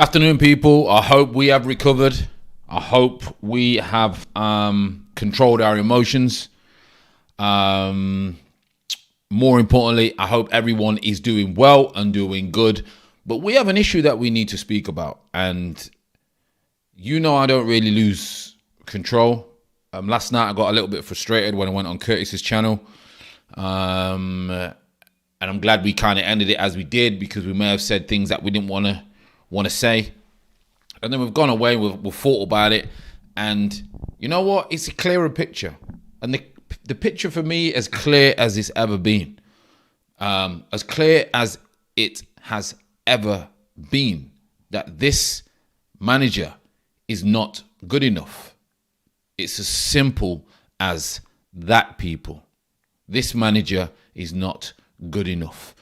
Afternoon, people. I hope we have recovered. I hope we have controlled our emotions. More importantly, I hope everyone is doing well and doing good. But we have an issue that we need to speak about. And I don't really lose control. Last night I got a little bit frustrated when I went on Curtis's channel. And I'm glad we kind of ended it as we did, because we may have said things that we didn't want to say. And then we've gone away, we've thought about it. And you know what? It's a clearer picture. And the picture for me as clear as it's ever been. As clear as it has ever been. That this manager is not good enough. It's as simple as that, people. This manager is not good enough.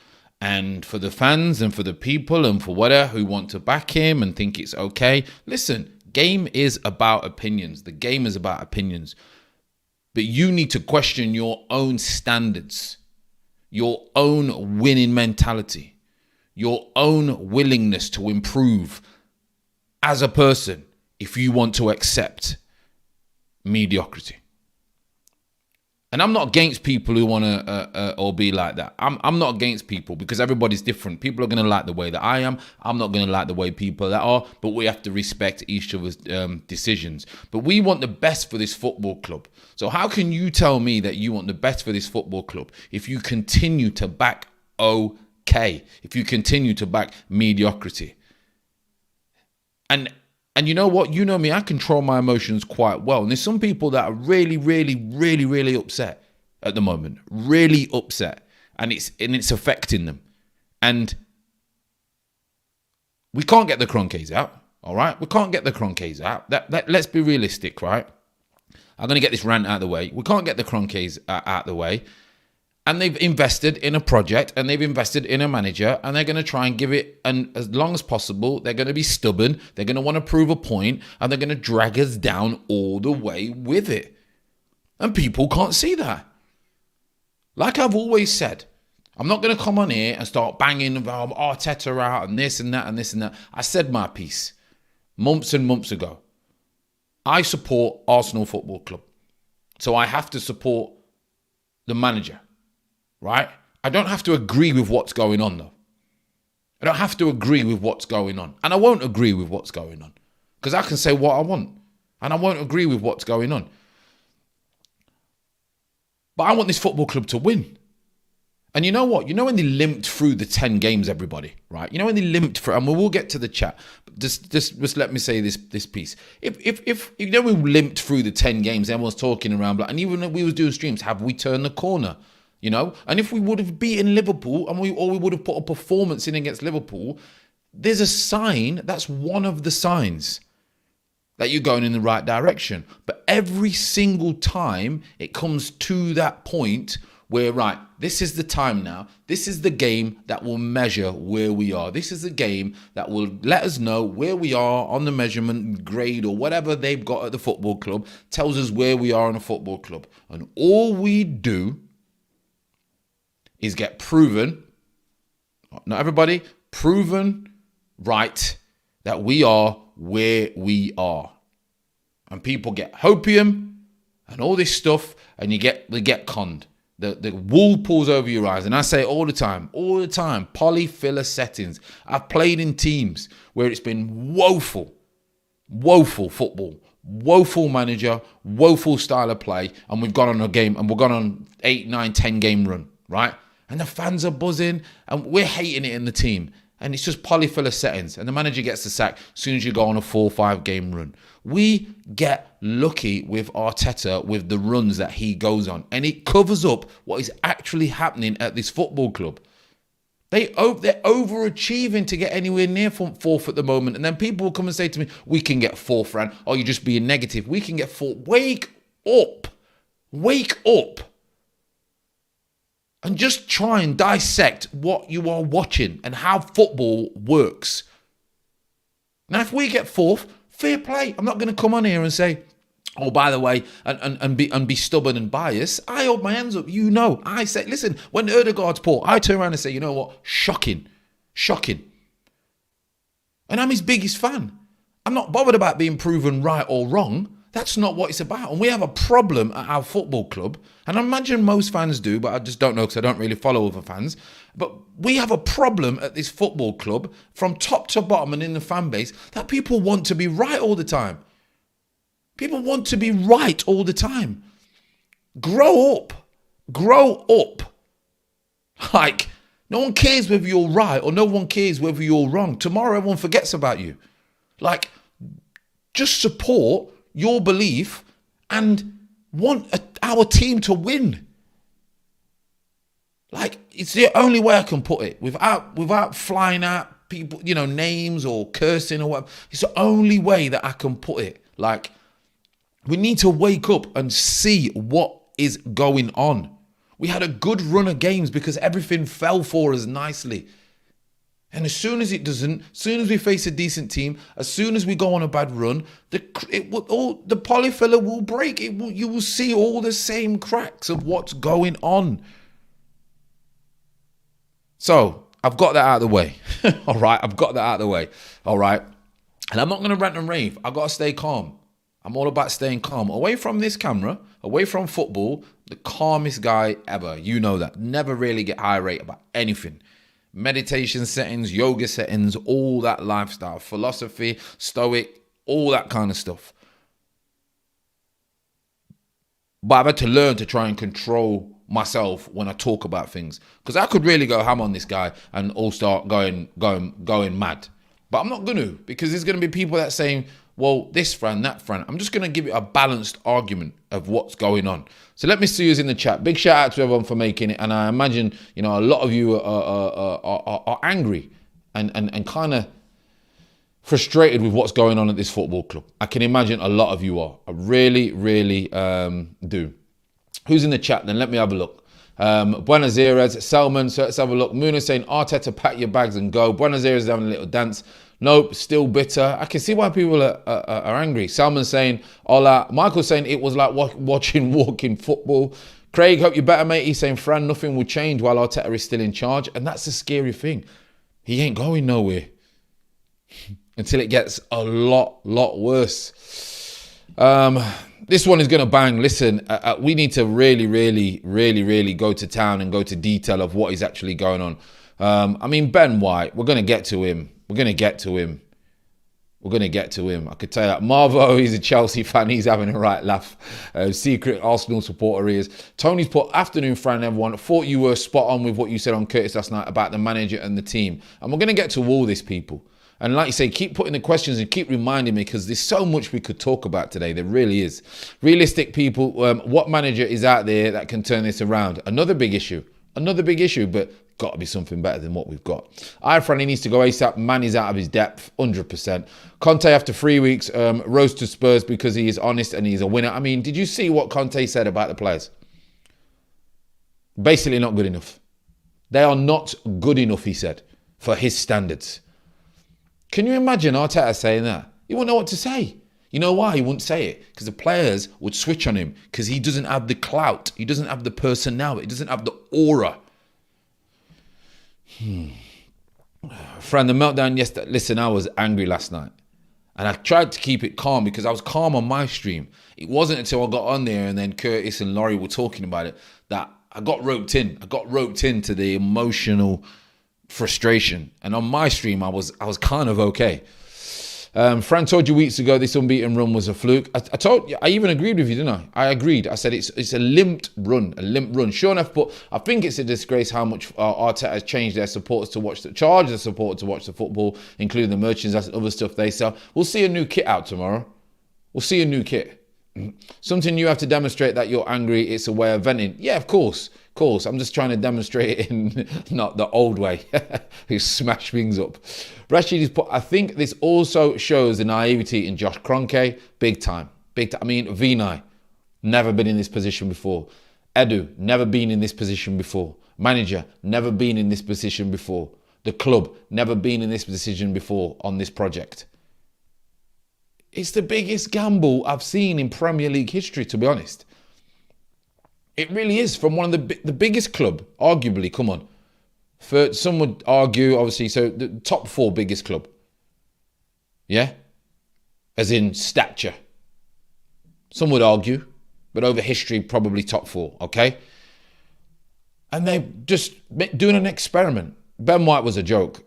And for the fans and for the people and for whatever who want to back him and think it's okay, listen, game is about opinions. The game is about opinions. But you need to question your own standards, your own winning mentality, your own willingness to improve as a person if you want to accept mediocrity. And I'm not against people who want to or be like that. I'm not against people, because everybody's different. People are going to like the way that I am. I'm not going to like the way people that are. But we have to respect each other's decisions. But we want the best for this football club. So how can you tell me that you want the best for this football club if you continue to back okay? If you continue to back mediocrity? And you know what? You know me, I control my emotions quite well. And there's some people that are really, really, really, really upset at the moment. Really upset. And it's affecting them. And we can't get the Cronkies out. All right? We can't get the Cronkies out. Let's be realistic, right? I'm going to get this rant out of the way. We can't get the Cronkies out of the way. And they've invested in a project, and they've invested in a manager, and they're going to try and give it as long as possible. They're going to be stubborn. They're going to want to prove a point, and they're going to drag us down all the way with it. And people can't see that. Like I've always said, I'm not going to come on here and start banging about Arteta out and this and that and this and that. I said my piece months and months ago. I support Arsenal Football Club. So I have to support the manager. Right? I don't have to agree with what's going on, though. I don't have to agree with what's going on. And I won't agree with what's going on. Because I can say what I want. And I won't agree with what's going on. But I want this football club to win. And you know what? You know when they limped through the 10 games, everybody, right? You know when they limped through, and we will get to the chat. But just let me say this piece. If we limped through the 10 games, everyone's talking around, and even if we was doing streams, have we turned the corner? You know, and if we would have beaten Liverpool and we would have put a performance in against Liverpool, there's a sign, that's one of the signs that you're going in the right direction. But every single time it comes to that point where, right, this is the time now. This is the game that will measure where we are. This is the game that will let us know where we are on the measurement grade or whatever they've got at the football club, tells us where we are in a football club. And all we do is get proven, not everybody, proven right that we are where we are. And people get hopium and all this stuff, and they get conned. The wool pulls over your eyes. And I say all the time, polyfiller settings. I've played in teams where it's been woeful football, woeful manager, woeful style of play, and we've gone on a game, and we've gone on 8, 9, 10 game run, right? And the fans are buzzing, and we're hating it in the team. And it's just polyfiller settings. And the manager gets the sack as soon as you go on a 4 or 5 game run. We get lucky with Arteta with the runs that he goes on. And it covers up what is actually happening at this football club. They're overachieving to get anywhere near fourth at the moment. And then people will come and say to me, we can get fourth, Fran. Oh, you're just being negative. We can get fourth. Wake up. Wake up. And just try and dissect what you are watching and how football works. Now, if we get fourth, fair play. I'm not going to come on here and say, oh, by the way, and be stubborn and biased. I hold my hands up. You know, I say, listen, when Odegaard's poor, I turn around and say, you know what? Shocking. And I'm his biggest fan. I'm not bothered about being proven right or wrong. That's not what it's about. And we have a problem at our football club. And I imagine most fans do, but I just don't know because I don't really follow other fans. But we have a problem at this football club from top to bottom and in the fan base that people want to be right all the time. People want to be right all the time. Grow up. Grow up. Like, no one cares whether you're right or no one cares whether you're wrong. Tomorrow everyone forgets about you. Like, just support your belief and want our team to win. Like, it's the only way I can put it without flying at people, names or cursing or whatever. It's the only way that I can put it. Like, we need to wake up and see what is going on. We had a good run of games because everything fell for us nicely. And as soon as it doesn't, as soon as we face a decent team, as soon as we go on a bad run, the polyfiller will break. You will see all the same cracks of what's going on. So I've got that out of the way. All right, I've got that out of the way. All right. And I'm not going to rant and rave. I've got to stay calm. I'm all about staying calm. Away from this camera, away from football, the calmest guy ever. You know that. Never really get irate about anything. Meditation settings, yoga settings, all that lifestyle, philosophy, stoic, all that kind of stuff. But I've had to learn to try and control myself when I talk about things, because I could really go ham on this guy and all start going mad. But I'm not going to, because there's going to be people that saying, well, this friend, that friend. I'm just going to give you a balanced argument of what's going on. So let me see who's in the chat. Big shout out to everyone for making it. And I imagine, a lot of you are angry and kind of frustrated with what's going on at this football club. I can imagine a lot of you are. I really, really do. Who's in the chat then? Let me have a look. Buenos Aires, Selman, so let's have a look. Muna saying, Arteta, pack your bags and go. Buenos Aires is having a little dance. Nope, still bitter. I can see why people are angry. Salman saying, hola. Michael saying it was like watching walking football. Craig, hope you're better, mate. He's saying, Fran, nothing will change while Arteta is still in charge. And that's the scary thing. He ain't going nowhere until it gets a lot worse. This one is going to bang. Listen, we need to really go to town and go to detail of what is actually going on. Ben White, we're going to get to him. We're going to get to him. I could tell you that. Marvo, he's a Chelsea fan. He's having a right laugh. Secret Arsenal supporter he is. Tony's put, afternoon, Fran, everyone. Thought you were spot on with what you said on Curtis last night about the manager and the team. And we're going to get to all this, people. And like you say, keep putting the questions and keep reminding me, because there's so much we could talk about today. There really is. Realistic people, what manager is out there that can turn this around? Another big issue, but got to be something better than what we've got. Fran, he needs to go ASAP. Man is out of his depth, 100%. Conte, after 3 weeks, rose to Spurs because he is honest and he's a winner. I mean, did you see what Conte said about the players? Basically not good enough. They are not good enough, he said, for his standards. Can you imagine Arteta saying that? He wouldn't know what to say. You know why he wouldn't say it? Because the players would switch on him, because he doesn't have the clout. He doesn't have the personality. He doesn't have the aura. Fran, the meltdown yesterday. Listen, I was angry last night. And I tried to keep it calm because I was calm on my stream. It wasn't until I got on there and then Curtis and Laurie were talking about it that I got roped in. I got roped into the emotional frustration. And on my stream, I was kind of okay. Fran told you weeks ago this unbeaten run was a fluke. I told you, I even agreed with you, didn't I? I agreed. I said it's a limped run, Sure enough, but I think it's a disgrace how much Arteta has changed their supporters to watch charge their supporters to watch the football, including the merchandise and other stuff they sell. We'll see a new kit out tomorrow. We'll see a new kit. Something you have to demonstrate that you're angry. It's a way of venting. Yeah, of course. I'm just trying to demonstrate it in not the old way. You smash things up. Rashid is put, I think this also shows the naivety in Josh Kroenke. Big time. I mean, Vinay, never been in this position before. Edu, never been in this position before. Manager, never been in this position before. The club, never been in this position before on this project. It's the biggest gamble I've seen in Premier League history, to be honest. It really is, from one of the biggest club, arguably, come on. Some would argue, obviously, so the top 4 biggest club. Yeah? As in stature. Some would argue, but over history, probably top 4, okay? And they're just doing an experiment. Ben White was a joke,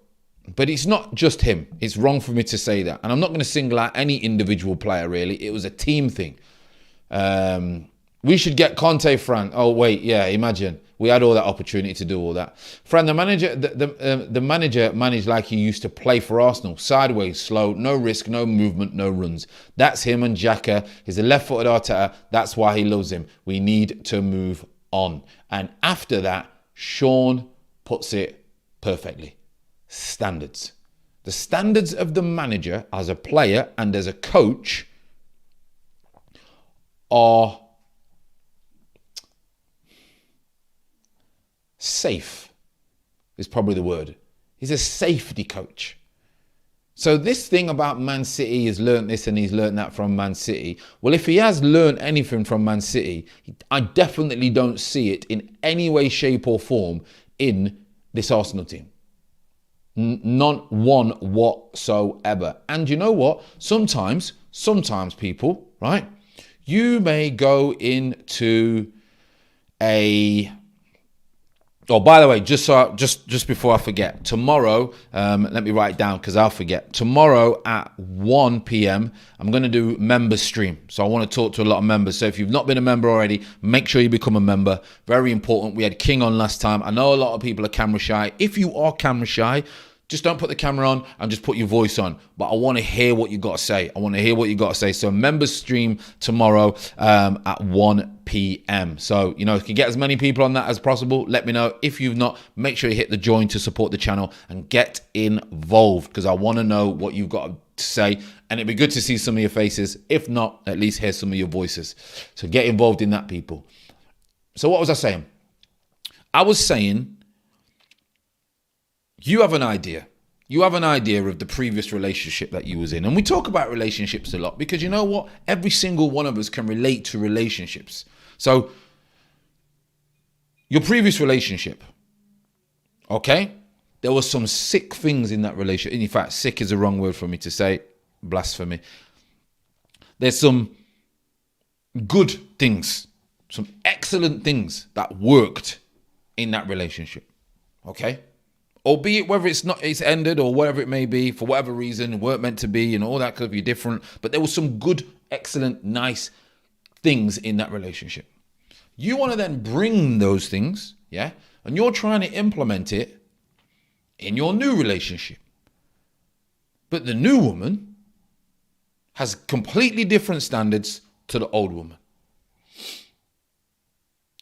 but it's not just him. It's wrong for me to say that. And I'm not going to single out any individual player, really. It was a team thing. We should get Conte, Fran. Oh, wait, yeah, imagine. We had all that opportunity to do all that. Fran, the manager managed like he used to play for Arsenal. Sideways, slow, no risk, no movement, no runs. That's him and Xhaka. He's a left-footed Arteta. That's why he loves him. We need to move on. And after that, Sean puts it perfectly. Standards. The standards of the manager as a player and as a coach are safe, is probably the word. He's a safety coach. So this thing about Man City, he's learnt this and he's learnt that from Man City. Well, if he has learnt anything from Man City, I definitely don't see it in any way, shape or form in this Arsenal team. Not one whatsoever. And you know what? Sometimes people, right? You may go into a... Oh, by the way, just before I forget, tomorrow, let me write it down because I'll forget. Tomorrow at 1 p.m, I'm going to do member stream. So I want to talk to a lot of members. So if you've not been a member already, make sure you become a member. Very important. We had King on last time. I know a lot of people are camera shy. If you are camera shy, just don't put the camera on and just put your voice on. But I want to hear what you got to say. So members stream tomorrow at 1 p.m. So, you know, if you can get as many people on that as possible, let me know. If you've not, make sure you hit the join to support the channel and get involved because I want to know what you've got to say. And it'd be good to see some of your faces. If not, at least hear some of your voices. So get involved in that, people. So what was I saying? I was saying... You have an idea. You have an idea of the previous relationship that you was in. And we talk about relationships a lot because you know what? Every single one of us can relate to relationships. So, your previous relationship, okay? There were some sick things in that relationship. In fact, sick is a wrong word for me to say. Blasphemy. There's some good things, some excellent things that worked in that relationship, okay? Albeit whether it's ended or whatever it may be, for whatever reason, weren't meant to be and all that could be different. But there was some good, excellent, nice things in that relationship. You want to then bring those things, yeah? And you're trying to implement it in your new relationship. But the new woman has completely different standards to the old woman.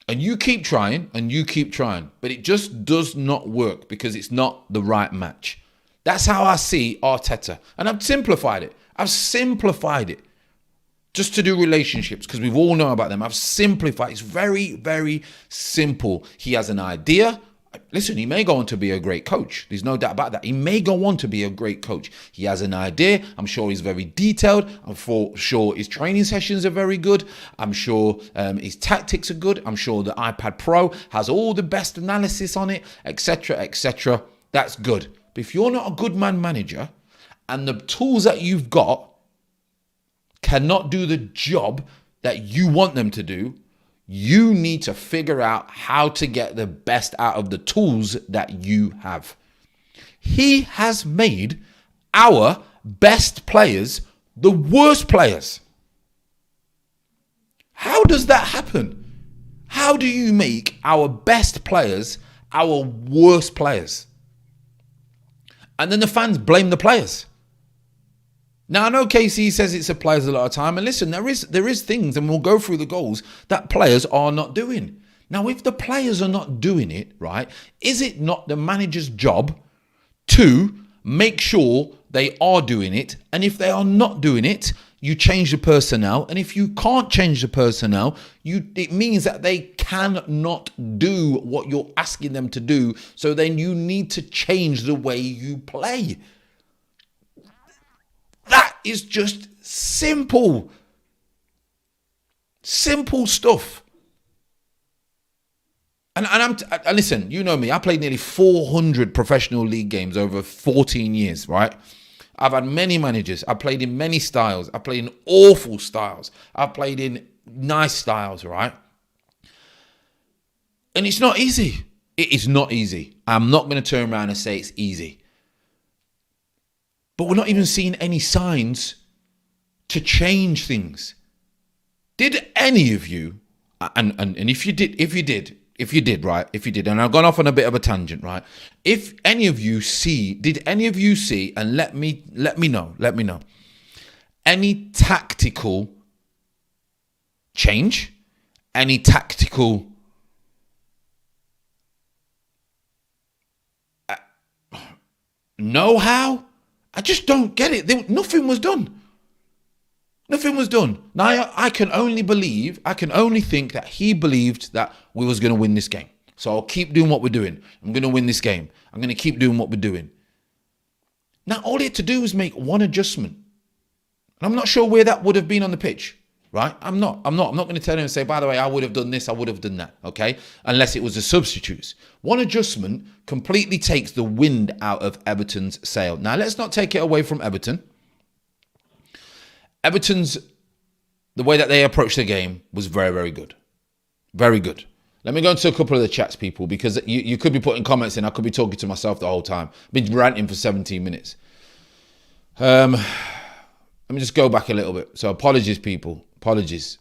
And you keep trying and you keep trying, but it just does not work because it's not the right match. That's how I see Arteta. And I've simplified it. Just to do relationships because we've all known about them. I've simplified. It's very, very simple. He has an idea. Listen, he may go on to be a great coach. There's no doubt about that. He may go on to be a great coach. He has an idea. I'm sure he's very detailed. I'm sure his training sessions are very good. I'm sure his tactics are good. I'm sure the iPad Pro has all the best analysis on it, etc., etc. That's good. But if you're not a good man manager and the tools that you've got cannot do the job that you want them to do, you need to figure out how to get the best out of the tools that you have. He has made our best players the worst players. How does that happen? How do you make our best players our worst players? And then the fans blame the players. Now, I know KC says it's the players a lot of time. And listen, there is things, and we'll go through the goals, that players are not doing. Now, if the players are not doing it, right, is it not the manager's job to make sure they are doing it? And if they are not doing it, you change the personnel. And if you can't change the personnel, it means that they cannot do what you're asking them to do. So then you need to change the way you play. That is just simple. Simple stuff. And listen, you know me, I played nearly 400 professional league games over 14 years, right? I've had many managers. I've played in many styles. I've played in awful styles. I've played in nice styles, right? And it's not easy. It is not easy. I'm not going to turn around and say it's easy. But we're not even seeing any signs to change things. Did any of you, and if you did, right? If you did, and I've gone off on a bit of a tangent, right? If any of you did any of you see, and let me know, any tactical change, any tactical know-how? I just don't get it. Nothing was done. Nothing was done. Now, I can only think that he believed that we was going to win this game. So I'll keep doing what we're doing. I'm going to win this game. I'm going to keep doing what we're doing. Now, all he had to do was make one adjustment. And I'm not sure where that would have been on the pitch, right? I'm not going to tell him and say, by the way, I would have done this, I would have done that, okay? Unless it was the substitutes. One adjustment completely takes the wind out of Everton's sail. Now, let's not take it away from Everton. Everton's, the way that they approached the game was very, very good. Very good. Let me go into a couple of the chats, people, because you could be putting comments in. I could be talking to myself the whole time. I've been ranting for 17 minutes. Let me just go back a little bit. So apologies, people. Apologies.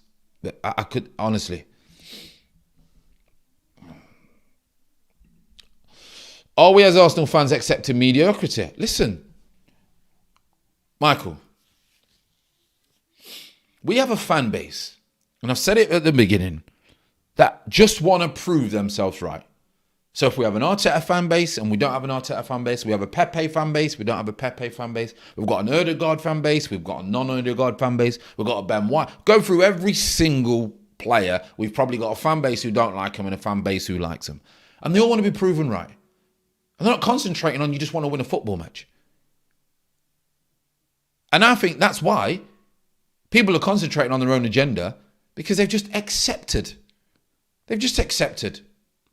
I could, honestly. Are we as Arsenal fans accepting mediocrity? Listen, Michael. We have a fan base, and I've said it at the beginning, that just want to prove themselves right. So if we have an Arteta fan base and we don't have an Arteta fan base, we have a Pepe fan base, we don't have a Pepe fan base, we've got an Odegaard fan base, we've got a non-Odegaard fan base, we've got a Ben White. Go through every single player. We've probably got a fan base who don't like him and a fan base who likes him. And they all want to be proven right. And they're not concentrating on you just want to win a football match. And I think that's why people are concentrating on their own agenda, because they've just accepted.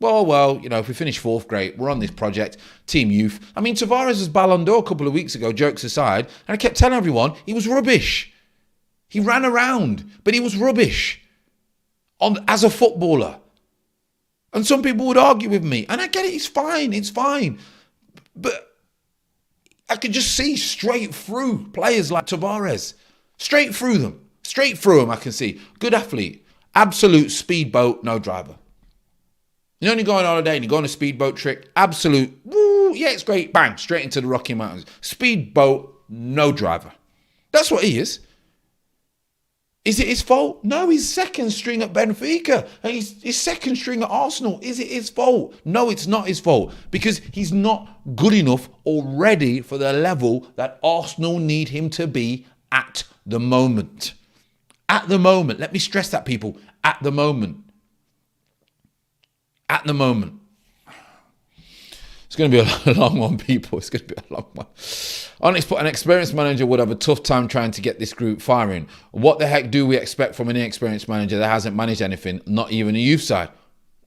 Well, you know, if we finish fourth, great. We're on this project, team youth. I mean, Tavares was Ballon d'Or a couple of weeks ago, jokes aside, and I kept telling everyone he was rubbish. He ran around, but he was rubbish as a footballer. And some people would argue with me, and I get it, it's fine. But I could just see straight through players like Tavares. Straight through them, I can see. Good athlete. Absolute speedboat, no driver. You know when you go on holiday and you go on a speedboat trick? Absolute, woo, yeah, it's great. Bang, straight into the Rocky Mountains. Speedboat, no driver. That's what he is. Is it his fault? No, he's second string at Benfica. And he's second string at Arsenal. Is it his fault? No, it's not his fault. Because he's not good enough already for the level that Arsenal need him to be at the moment. At the moment. Let me stress that, people. At the moment. At the moment. It's going to be a long one, people. It's going to be a long one. An experienced manager would have a tough time trying to get this group firing. What the heck do we expect from an inexperienced manager that hasn't managed anything, not even a youth side?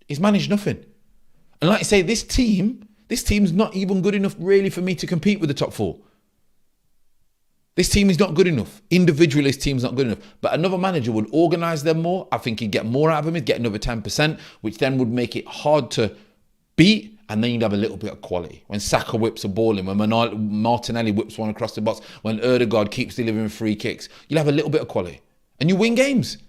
He's managed nothing. And like I say, this team's not even good enough really for me to compete with the top four. This team is not good enough. Individually, this team's not good enough. But another manager would organise them more. I think he'd get more out of them. He'd get another 10%, which then would make it hard to beat. And then you'd have a little bit of quality. When Saka whips a ball in, when Martinelli whips one across the box, when Odegaard keeps delivering free kicks, you'll have a little bit of quality. And you win games.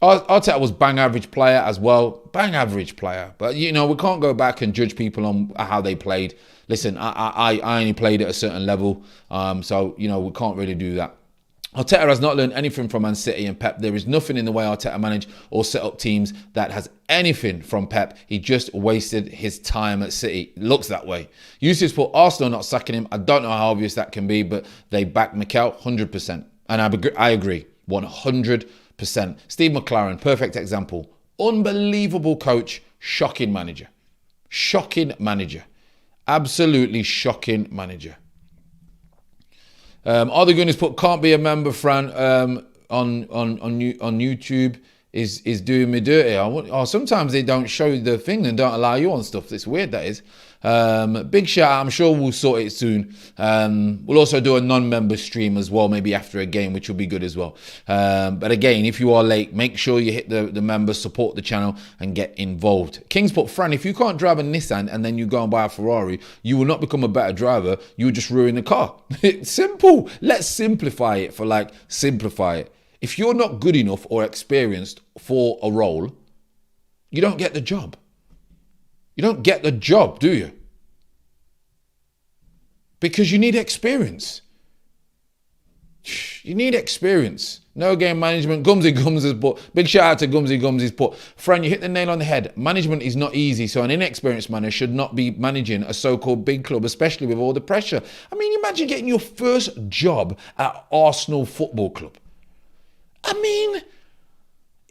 Arteta was bang average player as well. Bang average player. But, you know, we can't go back and judge people on how they played. Listen, I only played at a certain level. So, you know, we can't really do that. Arteta has not learned anything from Man City and Pep. There is nothing in the way Arteta manage or set up teams that has anything from Pep. He just wasted his time at City. It looks that way. Usage for Arsenal not sacking him. I don't know how obvious that can be, but they back Mikel 100%. And I agree, 100%. Steve McLaren, perfect example. Unbelievable coach, shocking manager. Shocking manager. Absolutely shocking manager. Are the Goonies put can't be a member, Fran, on YouTube. is doing me dirty. Or sometimes they don't show you the thing and don't allow you on stuff. It's weird, that is. Big shout out. I'm sure we'll sort it soon. We'll also do a non-member stream as well, maybe after a game, which will be good as well. But again, if you are late, make sure you hit the members, support the channel and get involved. Kings put, Fran, if you can't drive a Nissan and then you go and buy a Ferrari, you will not become a better driver. You will just ruin the car. It's simple. Let's simplify it simplify it. If you're not good enough or experienced for a role, you don't get the job. You don't get the job, do you? Because you need experience. You need experience. No game management. Gumsy Gums has put, big shout out to Gumsy Gums. He's put, Fran, you hit the nail on the head. Management is not easy, so an inexperienced manager should not be managing a so-called big club, especially with all the pressure. I mean, imagine getting your first job at Arsenal Football Club. I mean,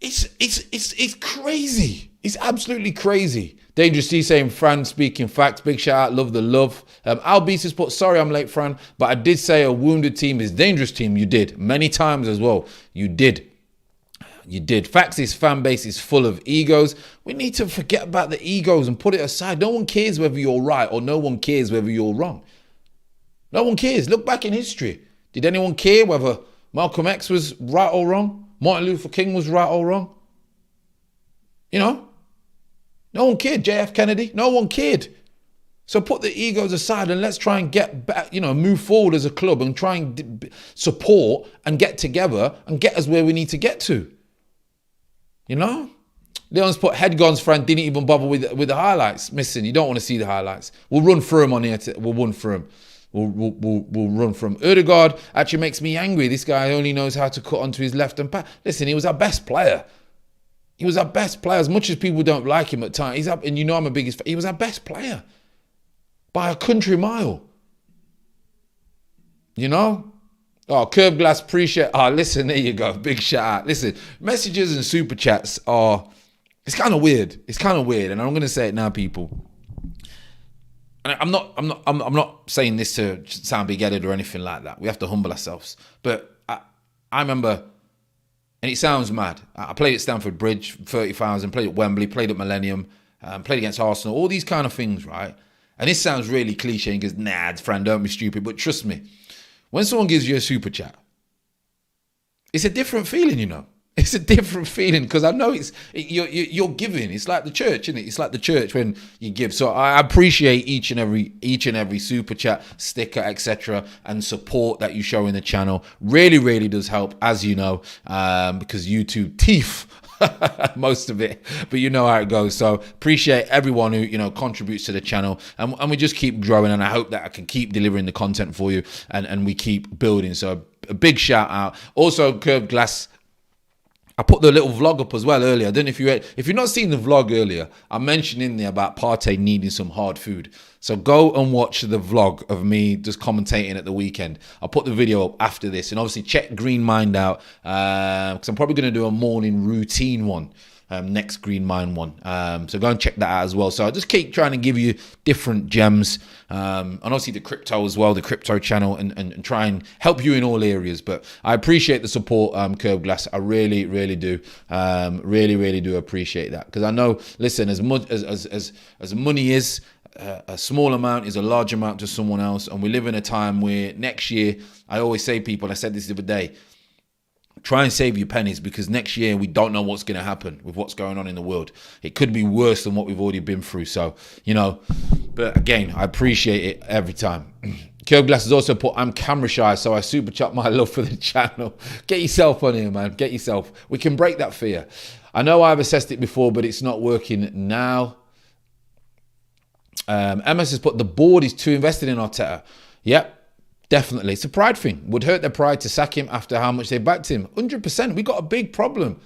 it's crazy. It's absolutely crazy. Dangerous D saying, Fran speaking facts. Big shout out, love the love. Albeast has put, sorry I'm late, Fran, but I did say a wounded team is dangerous team. You did. Many times as well. You did. You did. Facts' fan base is full of egos. We need to forget about the egos and put it aside. No one cares whether you're right or no one cares whether you're wrong. No one cares. Look back in history. Did anyone care whether Malcolm X was right or wrong? Martin Luther King was right or wrong? You know? No one cared. JF Kennedy? No one cared. So put the egos aside and let's try and get back, move forward as a club and try and support and get together and get us where we need to get to. You know? Leon's put, headguns, Fran, didn't even bother with the highlights. Missing. You don't want to see the highlights. We'll run through them on here. We'll run through them. We'll run from Ødegaard. Actually makes me angry. This guy only knows how to cut onto his left and pass. Listen, he was our best player. He was our best player. As much as people don't like him at times, he's up, and I'm a biggest fan. He was our best player by a country mile. You know? Oh, Curb Glass, appreciate. Oh, listen, there you go. Big shout out. Listen, messages and super chats are. It's kind of weird. It's kind of weird, and I'm going to say it now, people. And I'm not saying this to sound big-headed or anything like that. We have to humble ourselves. But I remember, and it sounds mad, I played at Stamford Bridge, 30,000, played at Wembley, played at Millennium, played against Arsenal, all these kind of things, right? And this sounds really cliche and goes, nah, Fran, don't be stupid. But trust me, when someone gives you a super chat, it's a different feeling, you know. It's a different feeling because I know you're giving. It's like the church, isn't it? It's like the church when you give. So I appreciate each and every super chat, sticker, etc., and support that you show in the channel. Really, really does help, as you know, because YouTube teeth most of it, but you know how it goes. So appreciate everyone who contributes to the channel, and we just keep growing. And I hope that I can keep delivering the content for you, and we keep building. So a big shout out. Also, Curved Glass. I put the little vlog up as well earlier. I don't know if you've not seen the vlog earlier, I mentioned in there about Partey needing some hard food. So go and watch the vlog of me just commentating at the weekend. I'll put the video up after this, and obviously check Green Mind out because I'm probably going to do a morning routine one. Next Green Mind one. So go and check that out as well. So I just keep trying to give you different gems. And obviously the crypto as well, the crypto channel, and try and help you in all areas. But I appreciate the support, Curb Glass. I really, really do. Really, really do appreciate that. Because I know, listen, as much as money is, a small amount is a large amount to someone else. And we live in a time where next year, I always say, people, I said this the other day, try and save your pennies, because next year we don't know what's going to happen with what's going on in the world. It could be worse than what we've already been through. So, but again, I appreciate it every time. Curb Glass has also put, I'm camera shy, so I super chat my love for the channel. Get yourself on here, man. Get yourself. We can break that fear. I know I've assessed it before, but it's not working now. MS has put, the board is too invested in Arteta. Yep. Definitely. It's a pride thing. Would hurt their pride to sack him after how much they backed him. 100%. We got a big problem.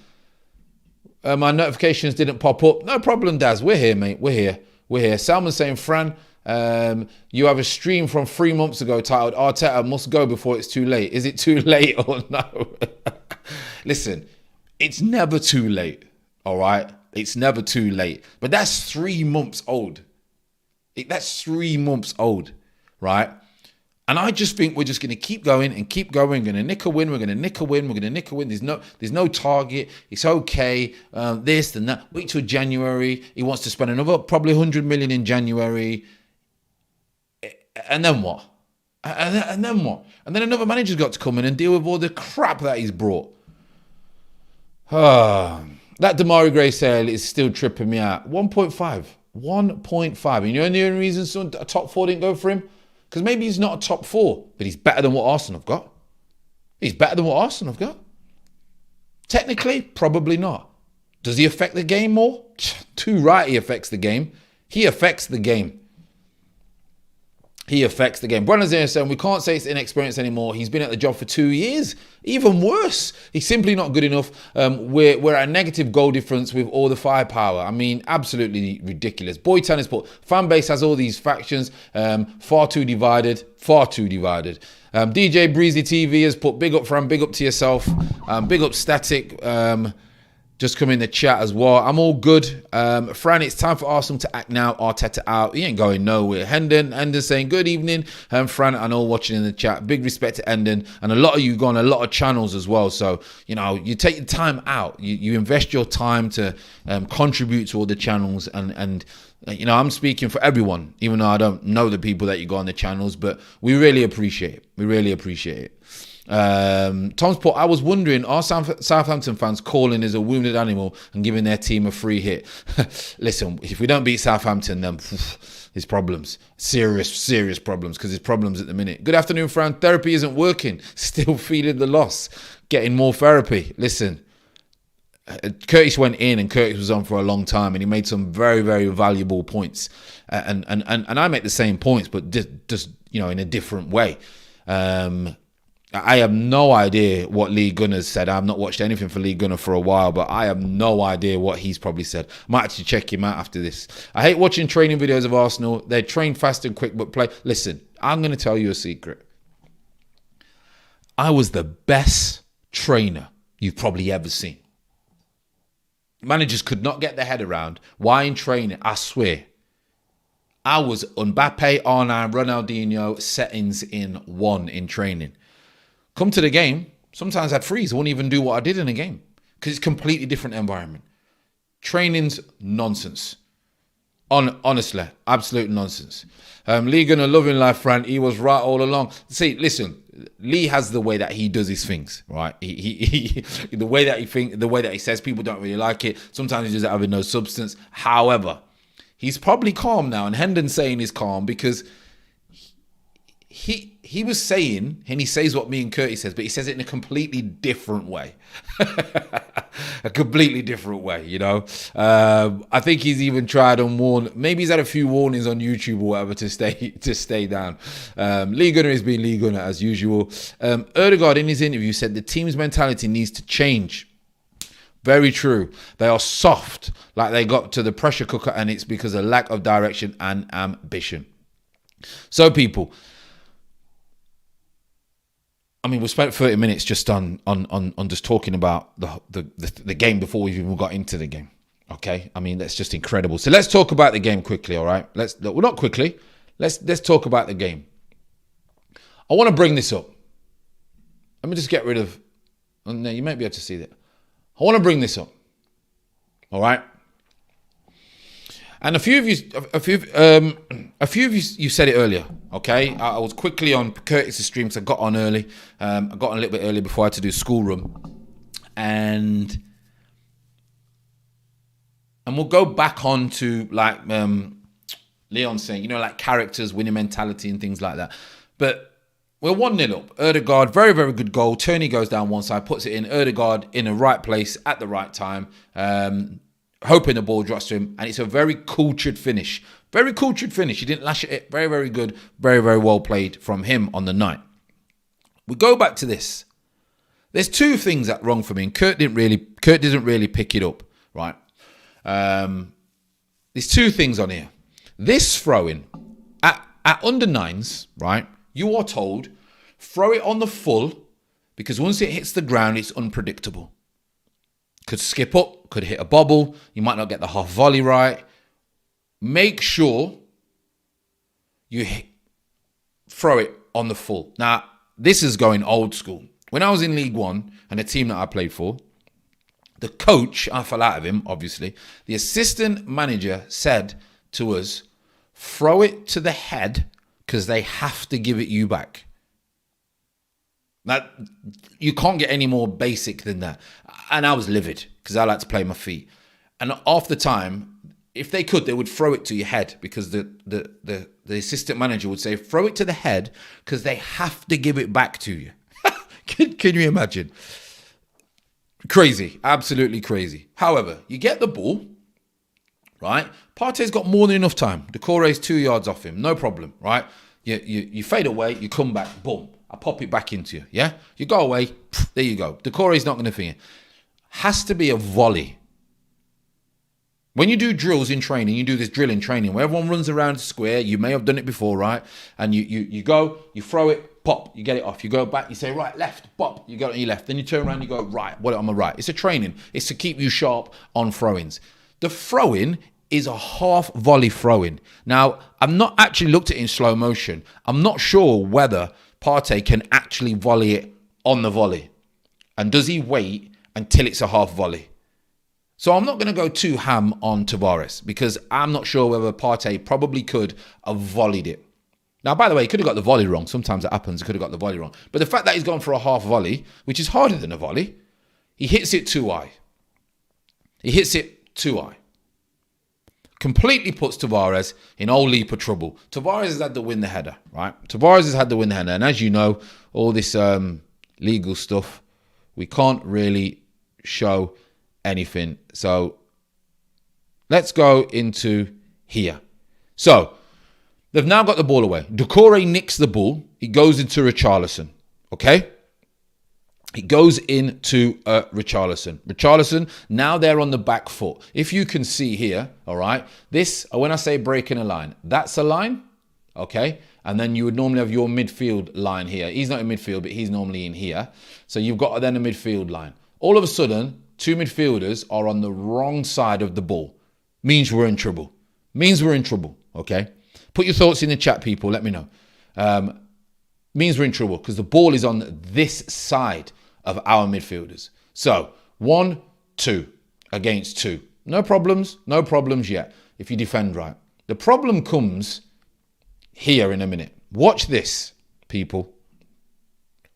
My notifications didn't pop up. No problem, Daz. We're here, mate. We're here. Salman's saying, Fran, you have a stream from 3 months ago titled Arteta must go before it's too late. Is it too late or no? Listen, it's never too late. All right? It's never too late. But that's 3 months old. That's 3 months old, right? And I just think we're just going to keep going and keep going. We're going to nick a win. We're going to nick a win. We're going to nick a win. There's no target. It's okay. This and that. Wait till January. He wants to spend another probably 100 million in January. And then what? And then what? And then another manager's got to come in and deal with all the crap that he's brought. That Damari Gray sale is still tripping me out. 1.5. 1.5. And you know the only reason a top four didn't go for him? Because maybe he's not a top four, but he's better than what Arsenal have got. He's better than what Arsenal have got. Technically, probably not. Does he affect the game more? Too right he affects the game. He affects the game. He affects the game. Brandon's there saying we can't say it's inexperience anymore. He's been at the job for 2 years. Even worse. He's simply not good enough. We're at a negative goal difference with all the firepower. I mean, absolutely ridiculous. Boy Tennis put fan base has all these factions. Far too divided. Far too divided. DJ Breezy TV has put big up Fran, big up to yourself. Big up Static. Just come in the chat as well. I'm all good. Fran, it's time for Arsenal to act now. Arteta out. He ain't going nowhere. Hendon saying good evening. Fran, I know watching in the chat. Big respect to Hendon. And a lot of you go on a lot of channels as well. So, you know, you take the time out. You invest your time to contribute to all the channels. And you know, I'm speaking for everyone, even though I don't know the people that you go on the channels. But we really appreciate it. We really appreciate it. Tom's put, I was wondering, are Southampton fans calling as a wounded animal and giving their team a free hit? Listen, if we don't beat Southampton, then there's problems. Serious problems, because there's problems at the minute. Good afternoon, Fran. Therapy isn't working. Still feeling the loss. Getting more therapy. Listen, Curtis went in and Curtis was on for a long time and he made some very, very valuable points. And I make the same points, but just you know, in a different way. I have no idea what Lee Gunner's said. I've not watched anything for Lee Gunner for a while, but I have no idea what he's probably said. I might actually check him out after this. I hate watching training videos of Arsenal. They train fast and quick, but play. Listen, I'm going to tell you a secret. I was the best trainer you've probably ever seen. Managers could not get their head around why in training, I swear, I was Mbappe, R9, Ronaldinho settings in one in training. Come to the game, sometimes I'd freeze. I wouldn't even do what I did in a game because it's a completely different environment. Training's nonsense. Honestly, absolute nonsense. Lee Gunner, loving life, Fran. He was right all along. See, listen, Lee has the way that he does his things, right? He the way that he thinks, the way that he says, people don't really like it. Sometimes he does it having no substance. However, he's probably calm now, and Hendon's saying he's calm because he was saying, and he says what me and Curtis says, but he says it in a completely different way. A completely different way, you know. I think he's even tried and warned. Maybe he's had a few warnings on YouTube or whatever to stay down. Lee Gunner has been Lee Gunner as usual. Erdegaard in his interview said the team's mentality needs to change. Very true. They are soft, like they got to the pressure cooker, and it's because of lack of direction and ambition. So people, I mean, we spent 30 minutes just on just talking about the game before we even got into the game. Okay, I mean that's just incredible. So let's talk about the game quickly. All right, well, not quickly. Let's talk about the game. I want to bring this up. Let me just get rid of. Oh, no, you might be able to see that. I want to bring this up. All right. And a few of you said it earlier. Okay, I was quickly on Curtis' stream because I got on early. I got on a little bit early before I had to do schoolroom, and we'll go back on to like Leon saying, you know, like characters, winning mentality, and things like that. But we're 1-0 up. Erdegaard, very, very good goal. Turney goes down one side, puts it in. Erdegaard in the right place at the right time. Hoping the ball drops to him, and it's a very cultured finish. Very cultured finish. He didn't lash at it. Very, very good. Very, very well played from him on the night. We go back to this. There's two things that wrong for me, and Kurt didn't really pick it up, right? There's two things on here. This throwing at under nines, right? You are told throw it on the full because once it hits the ground, it's unpredictable. Could skip up, could hit a bobble. You might not get the half volley right. Make sure you throw it on the full. Now, this is going old school. When I was in League One and the team that I played for, the coach, I fell out of him, obviously. The assistant manager said to us, throw it to the head because they have to give it you back. Now, you can't get any more basic than that. And I was livid because I like to play my feet. And half the time, if they could, they would throw it to your head because the assistant manager would say, throw it to the head because they have to give it back to you. Can you imagine? Crazy. Absolutely crazy. However, you get the ball, right? Partey's got more than enough time. Decore's 2 yards off him. No problem, right? You fade away, you come back, boom. I pop it back into you, yeah? You go away, there you go. Decore's not going to finger. Has to be a volley. When you do drills in training, you do this drill in training where everyone runs around the square. You may have done it before, right? And you go, you throw it, pop, you get it off. You go back, you say right, left, pop, you go on your left. Then you turn around, you go right, what on my right. It's a training. It's to keep you sharp on throw-ins. The throw-in is a half volley throw-in. Now, I've not actually looked at it in slow motion. I'm not sure whether Partey can actually volley it on the volley. And does he wait until it's a half volley? So I'm not going to go too ham on Tavares because I'm not sure whether Partey probably could have volleyed it. Now, by the way, he could have got the volley wrong. Sometimes it happens. He could have got the volley wrong. But the fact that he's gone for a half volley, which is harder than a volley, he hits it too high. He hits it too high. Completely puts Tavares in a whole heap of trouble. Tavares has had to win the header, right? Tavares has had to win the header. And as you know, all this legal stuff, we can't really show anything. So let's go into here. So they've now got the ball away. Decore nicks the ball. He goes into Richarlison. Okay? He goes into Richarlison. Richarlison, now they're on the back foot. If you can see here, all right, this, when I say breaking a line, that's a line, okay? And then you would normally have your midfield line here. He's not in midfield, but he's normally in here. So you've got then a midfield line. All of a sudden, two midfielders are on the wrong side of the ball. Means we're in trouble. Means we're in trouble, okay? Put your thoughts in the chat, people. Let me know. Means we're in trouble because the ball is on this side of our midfielders. So 1, 2 against 2. No problems yet if you defend right. The problem comes here in a minute. Watch this, people.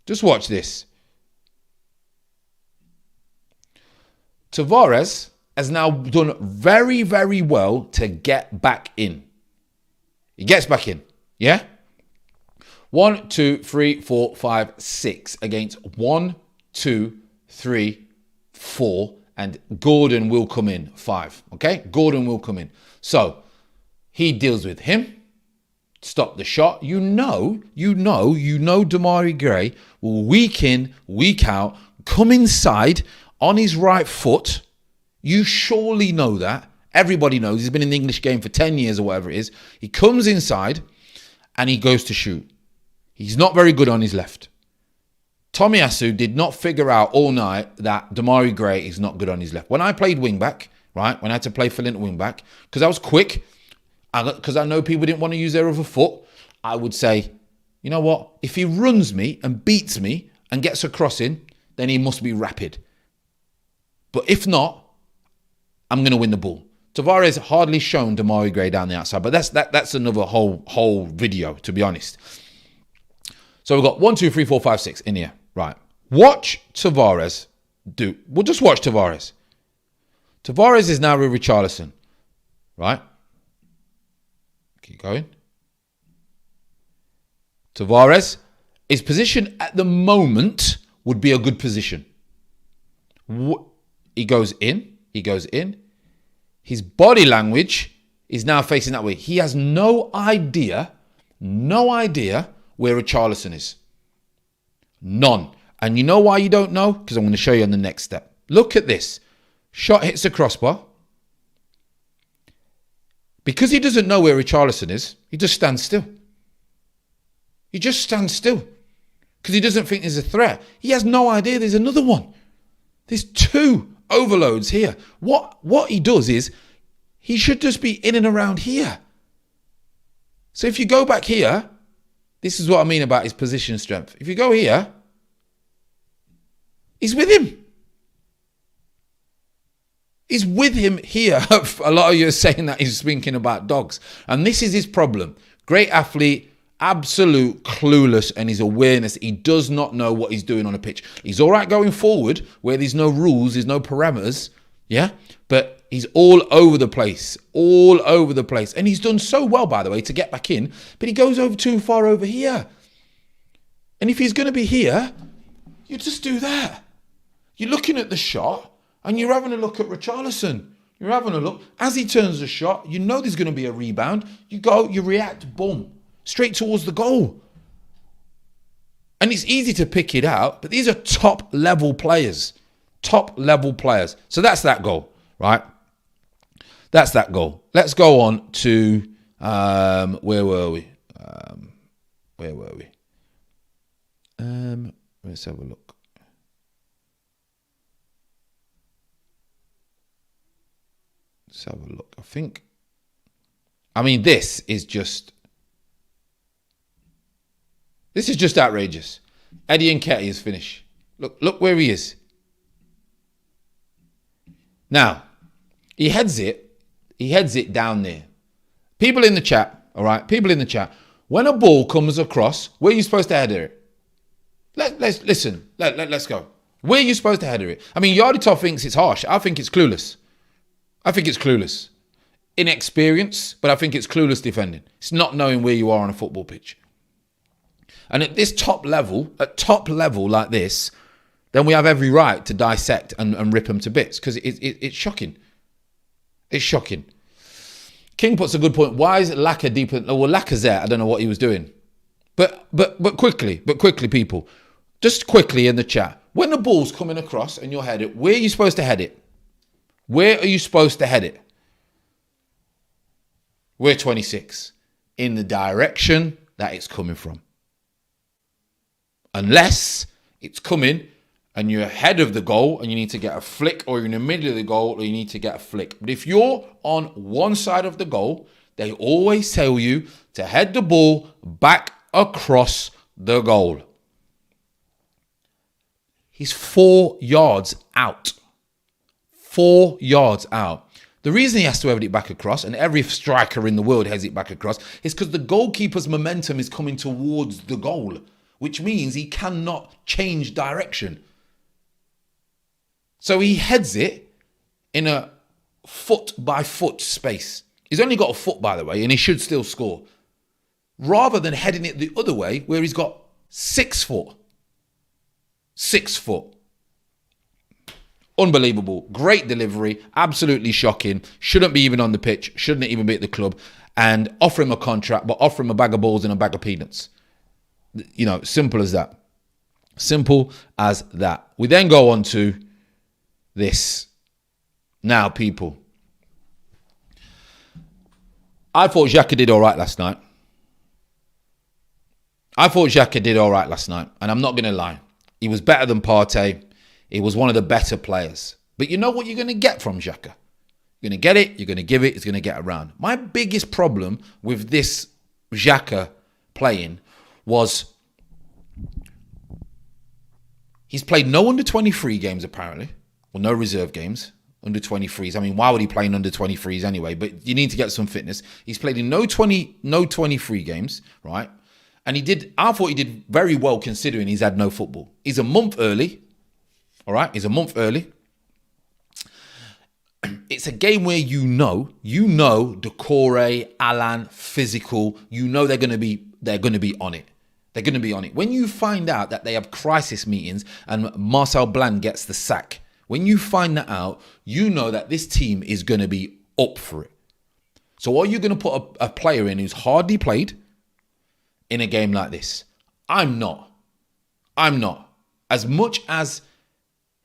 Just watch this. Tavares has now done very, very well to get back in. He gets back in, yeah? 1, 2, 3, 4, 5, 6 against 1, 2, 3, 4, and Gordon will come in 5. Okay, Gordon will come in. So he deals with him. Stop the shot. You know, Demarai Gray will week in, week out, come inside on his right foot. You surely know that. Everybody knows. He's been in the English game for 10 years or whatever it is. He comes inside and he goes to shoot. He's not very good on his left. Tomiyasu did not figure out all night that Demarai Gray is not good on his left. When I played wing-back, right, when I had to play Flint wing-back, because I was quick, because I know people didn't want to use their other foot, I would say, you know what? If he runs me and beats me and gets a crossing, then he must be rapid. But if not, I'm going to win the ball. Tavares hardly shown Demarai Gray down the outside, but that's another whole video, to be honest. So we've got 1, 2, 3, 4, 5, 6 in here. Right. Watch Tavares do. We'll just watch Tavares. Tavares is now with Richarlison. Right. Keep going. Tavares, his position at the moment would be a good position. He goes in. He goes in. His body language is now facing that way. He has no idea where Richarlison is. None. And you know why you don't know? Because I'm going to show you on the next step. Look at this. Shot hits the crossbar. Because he doesn't know where Richarlison is, he just stands still. He just stands still. Because he doesn't think there's a threat. He has no idea there's another one. There's 2 overloads here. What he does is, he should just be in and around here. So if you go back here, This is what I mean about his position strength. If you go here, he's with him. He's with him here. A lot of you are saying that he's thinking about dogs. And this is his problem. Great athlete, absolute clueless, and his awareness. He does not know what he's doing on a pitch. He's all right going forward where there's no rules, there's no parameters. Yeah. But he's all over the place. All over the place. And he's done so well, by the way, to get back in. But he goes over too far over here. And if he's going to be here, you just do that. You're looking at the shot. And you're having a look at Richarlison. You're having a look. As he turns the shot, you know there's going to be a rebound. You go, you react, boom. Straight towards the goal. And it's easy to pick it out, but these are top level players. Top level players. So that's that goal, right? That's that goal. Let's go on to, where were we? Let's have a look. Let's have a look. This is just outrageous. Eddie Nketiah is finished. Look where he is. Now, he heads it down there. People in the chat, all right? People in the chat. When a ball comes across, where are you supposed to header it? Let's go. Where are you supposed to header it? I mean, Yarditov thinks it's harsh. I think it's clueless. Inexperience, but I think it's clueless defending. It's not knowing where you are on a football pitch. And at this top level like this, then we have every right to dissect and rip them to bits because it's shocking. It's shocking. King puts a good point. Why is Laka deeper? Well, Lacazette, I don't know what he was doing. But quickly, people, just quickly in the chat. When the ball's coming across and you're headed, where are you supposed to head it? Where are you supposed to head it? We're 26. In the direction that it's coming from. Unless it's coming and you're ahead of the goal and you need to get a flick, or you're in the middle of the goal or you need to get a flick. But if you're on one side of the goal, they always tell you to head the ball back across the goal. He's 4 yards out. 4 yards out. The reason he has to head it back across, and every striker in the world heads it back across, is because the goalkeeper's momentum is coming towards the goal, which means he cannot change direction. So he heads it in a foot by foot space. He's only got a foot, by the way, and he should still score. Rather than heading it the other way, where he's got 6 foot. 6 foot. Unbelievable. Great delivery. Absolutely shocking. Shouldn't be even on the pitch. Shouldn't even be at the club. And offer him a contract, but offer him a bag of balls and a bag of peanuts. You know, simple as that. Simple as that. We then go on to this. Now, people. I thought Xhaka did all right last night. And I'm not going to lie. He was better than Partey. He was one of the better players. But you know what you're going to get from Xhaka? You're going to get it, you're going to give it, it's going to get around. My biggest problem with this Xhaka playing was he's played no under-23 games, apparently. Well, no reserve games. Under-23s. I mean, why would he play in under-23s anyway? But you need to get some fitness. He's played in no 23 games, right? And I thought he did very well considering he's had no football. He's a month early. All right, he's a month early. It's a game where you know Decore, Alan, physical. You know they're going to be on it. They're going to be on it. When you find out that they have crisis meetings and Marcel Bland gets the sack, when you find that out, you know that this team is going to be up for it. So are you going to put a player in who's hardly played in a game like this? I'm not. As much as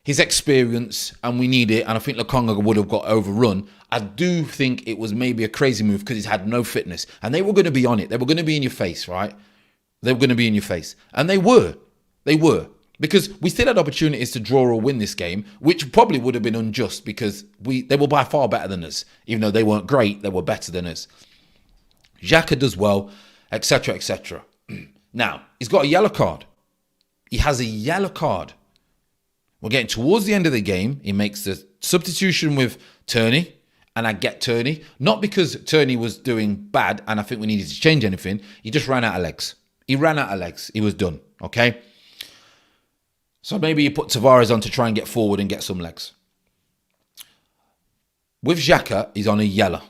his experience, and we need it, and I think Lokonga would have got overrun, I do think it was maybe a crazy move because he's had no fitness. And they were going to be on it. They were going to be in your face, right? They were going to be in your face. And they were. Because we still had opportunities to draw or win this game, which probably would have been unjust because they were by far better than us. Even though they weren't great, they were better than us. Xhaka does well, etc., etc. Now, he's got a yellow card. He has a yellow card. We're getting towards the end of the game. He makes the substitution with Turney, and I get Turney. Not because Turney was doing bad and I think we needed to change anything. He just ran out of legs. He ran out of legs. He was done, okay? So maybe you put Tavares on to try and get forward and get some legs. With Xhaka, he's on a yellow.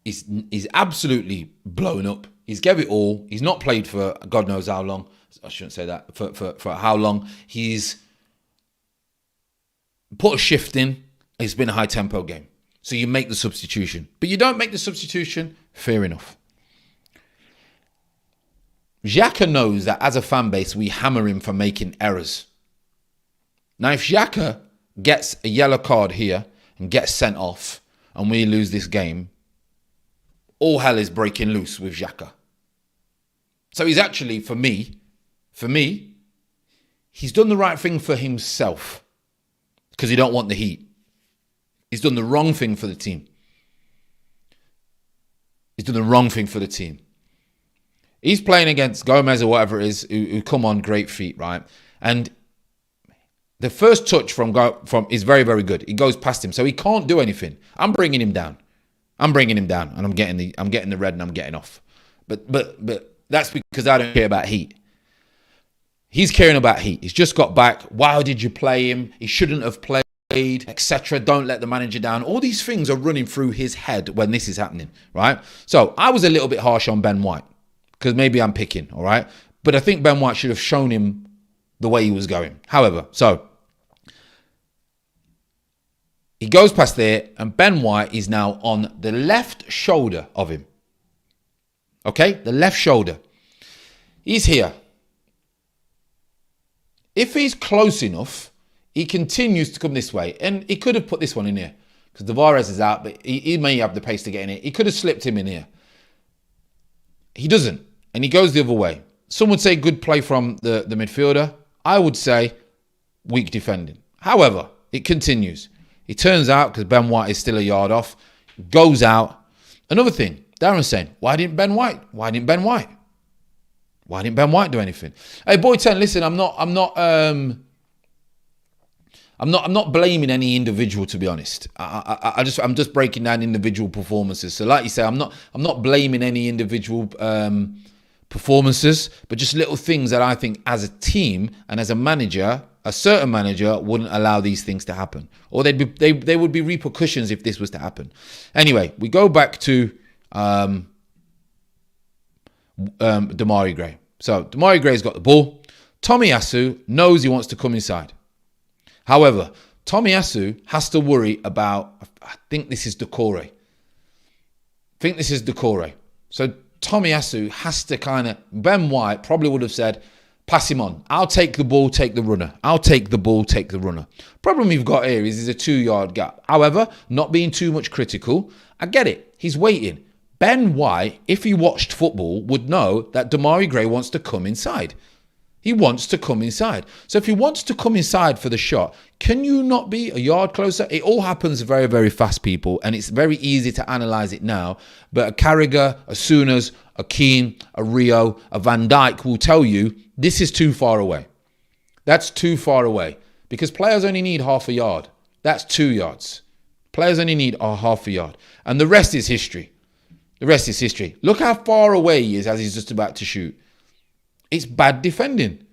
He's absolutely blown up. He's gave it all. He's not played for God knows how long. I shouldn't say that. For how long. He's put a shift in. It's been a high-tempo game. So you make the substitution. But you don't make the substitution, fair enough. Xhaka knows that as a fan base, we hammer him for making errors. Now, if Xhaka gets a yellow card here and gets sent off and we lose this game, all hell is breaking loose with Xhaka. So he's actually, for me, he's done the right thing for himself because he don't want the heat. He's done the wrong thing for the team. He's done the wrong thing for the team. He's playing against Gomez or whatever it is, who come on great feet, right? And the first touch from is very, very good. He goes past him, so he can't do anything. I'm bringing him down, and I'm getting the red, and I'm getting off. But that's because I don't care about heat. He's caring about heat. He's just got back. Why did you play him? He shouldn't have played, etc. Don't let the manager down. All these things are running through his head when this is happening, right? So I was a little bit harsh on Ben White because maybe I'm picking, all right? But I think Ben White should have shown him the way he was going. However, so he goes past there and Ben White is now on the left shoulder of him. Okay? The left shoulder. He's here. If he's close enough, he continues to come this way. And he could have put this one in here because Tavares is out, but he may have the pace to get in it. He could have slipped him in here. He doesn't. And he goes the other way. Some would say good play from the midfielder. I would say weak defending. However, it continues. He turns out, because Ben White is still a yard off, goes out. Another thing, Darren's saying, why didn't Ben White? Why didn't Ben White? Why didn't Ben White do anything? Hey, Boy 10, listen, I'm not blaming any individual, to be honest. I'm just breaking down individual performances. So like you say, I'm not blaming any individual performances, but just little things that I think as a team and as a manager, a certain manager wouldn't allow these things to happen, or they would be repercussions if this was to happen. Anyway, we go back to Demarai Gray. So Demarai Gray's got the ball. Tomiyasu knows he wants to come inside. However, Tomiyasu has to worry about, I think this is Decore. So Tomiyasu has to Ben White probably would have said, pass him on. I'll take the ball, take the runner. Problem you've got here is there's a 2-yard gap. However, not being too much critical, I get it. He's waiting. Ben White, if he watched football, would know that Demarai Gray wants to come inside. He wants to come inside. So if he wants to come inside for the shot, can you not be a yard closer? It all happens very, very fast, people, and it's very easy to analyse it now. But a Carragher, a Souness, a Keane, a Rio, a Van Dijk will tell you this is too far away. That's too far away because players only need half a yard. That's 2 yards. Players only need half a yard. And the rest is history. Look how far away he is as he's just about to shoot. It's bad defending.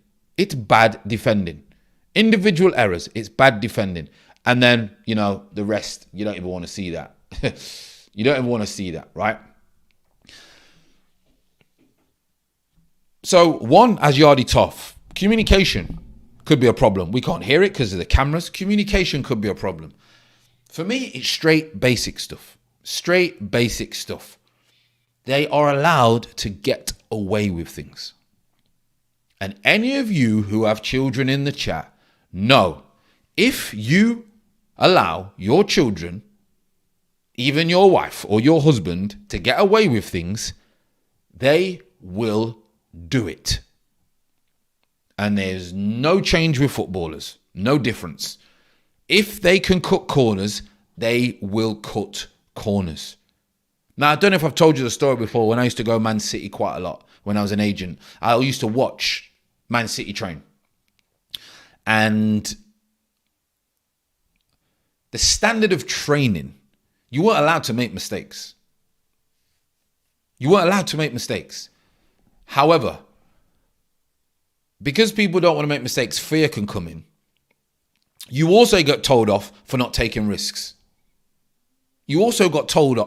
Individual errors. It's bad defending. And then, the rest, you don't even want to see that. Right? So, one, as Yardi Toff, communication could be a problem. We can't hear it because of the cameras. Communication could be a problem. For me, it's straight basic stuff. They are allowed to get away with things. And any of you who have children in the chat know, if you allow your children, even your wife or your husband, to get away with things, they will do it. And there's no change with footballers, no difference. If they can cut corners, they will cut corners. Now, I don't know if I've told you the story before. When I used to go Man City quite a lot, when I was an agent, I used to watch Man City train. And the standard of training, you weren't allowed to make mistakes. You weren't allowed to make mistakes. However, because people don't want to make mistakes, fear can come in. You also got told off for not taking risks. You also got pulled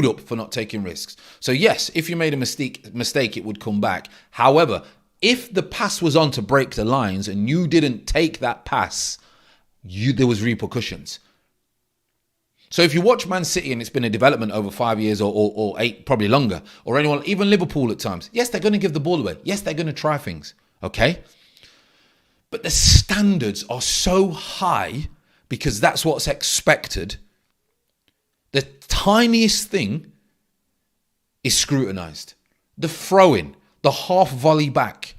up for not taking risks. So yes, if you made a mistake, it would come back. However, if the pass was on to break the lines and you didn't take that pass, there was repercussions. So if you watch Man City and it's been a development over 5 years or 8, probably longer, or anyone, even Liverpool at times, yes, they're going to give the ball away. Yes, they're going to try things. Okay? But the standards are so high because that's what's expected. The tiniest thing is scrutinized. The throw-in, the half volley back,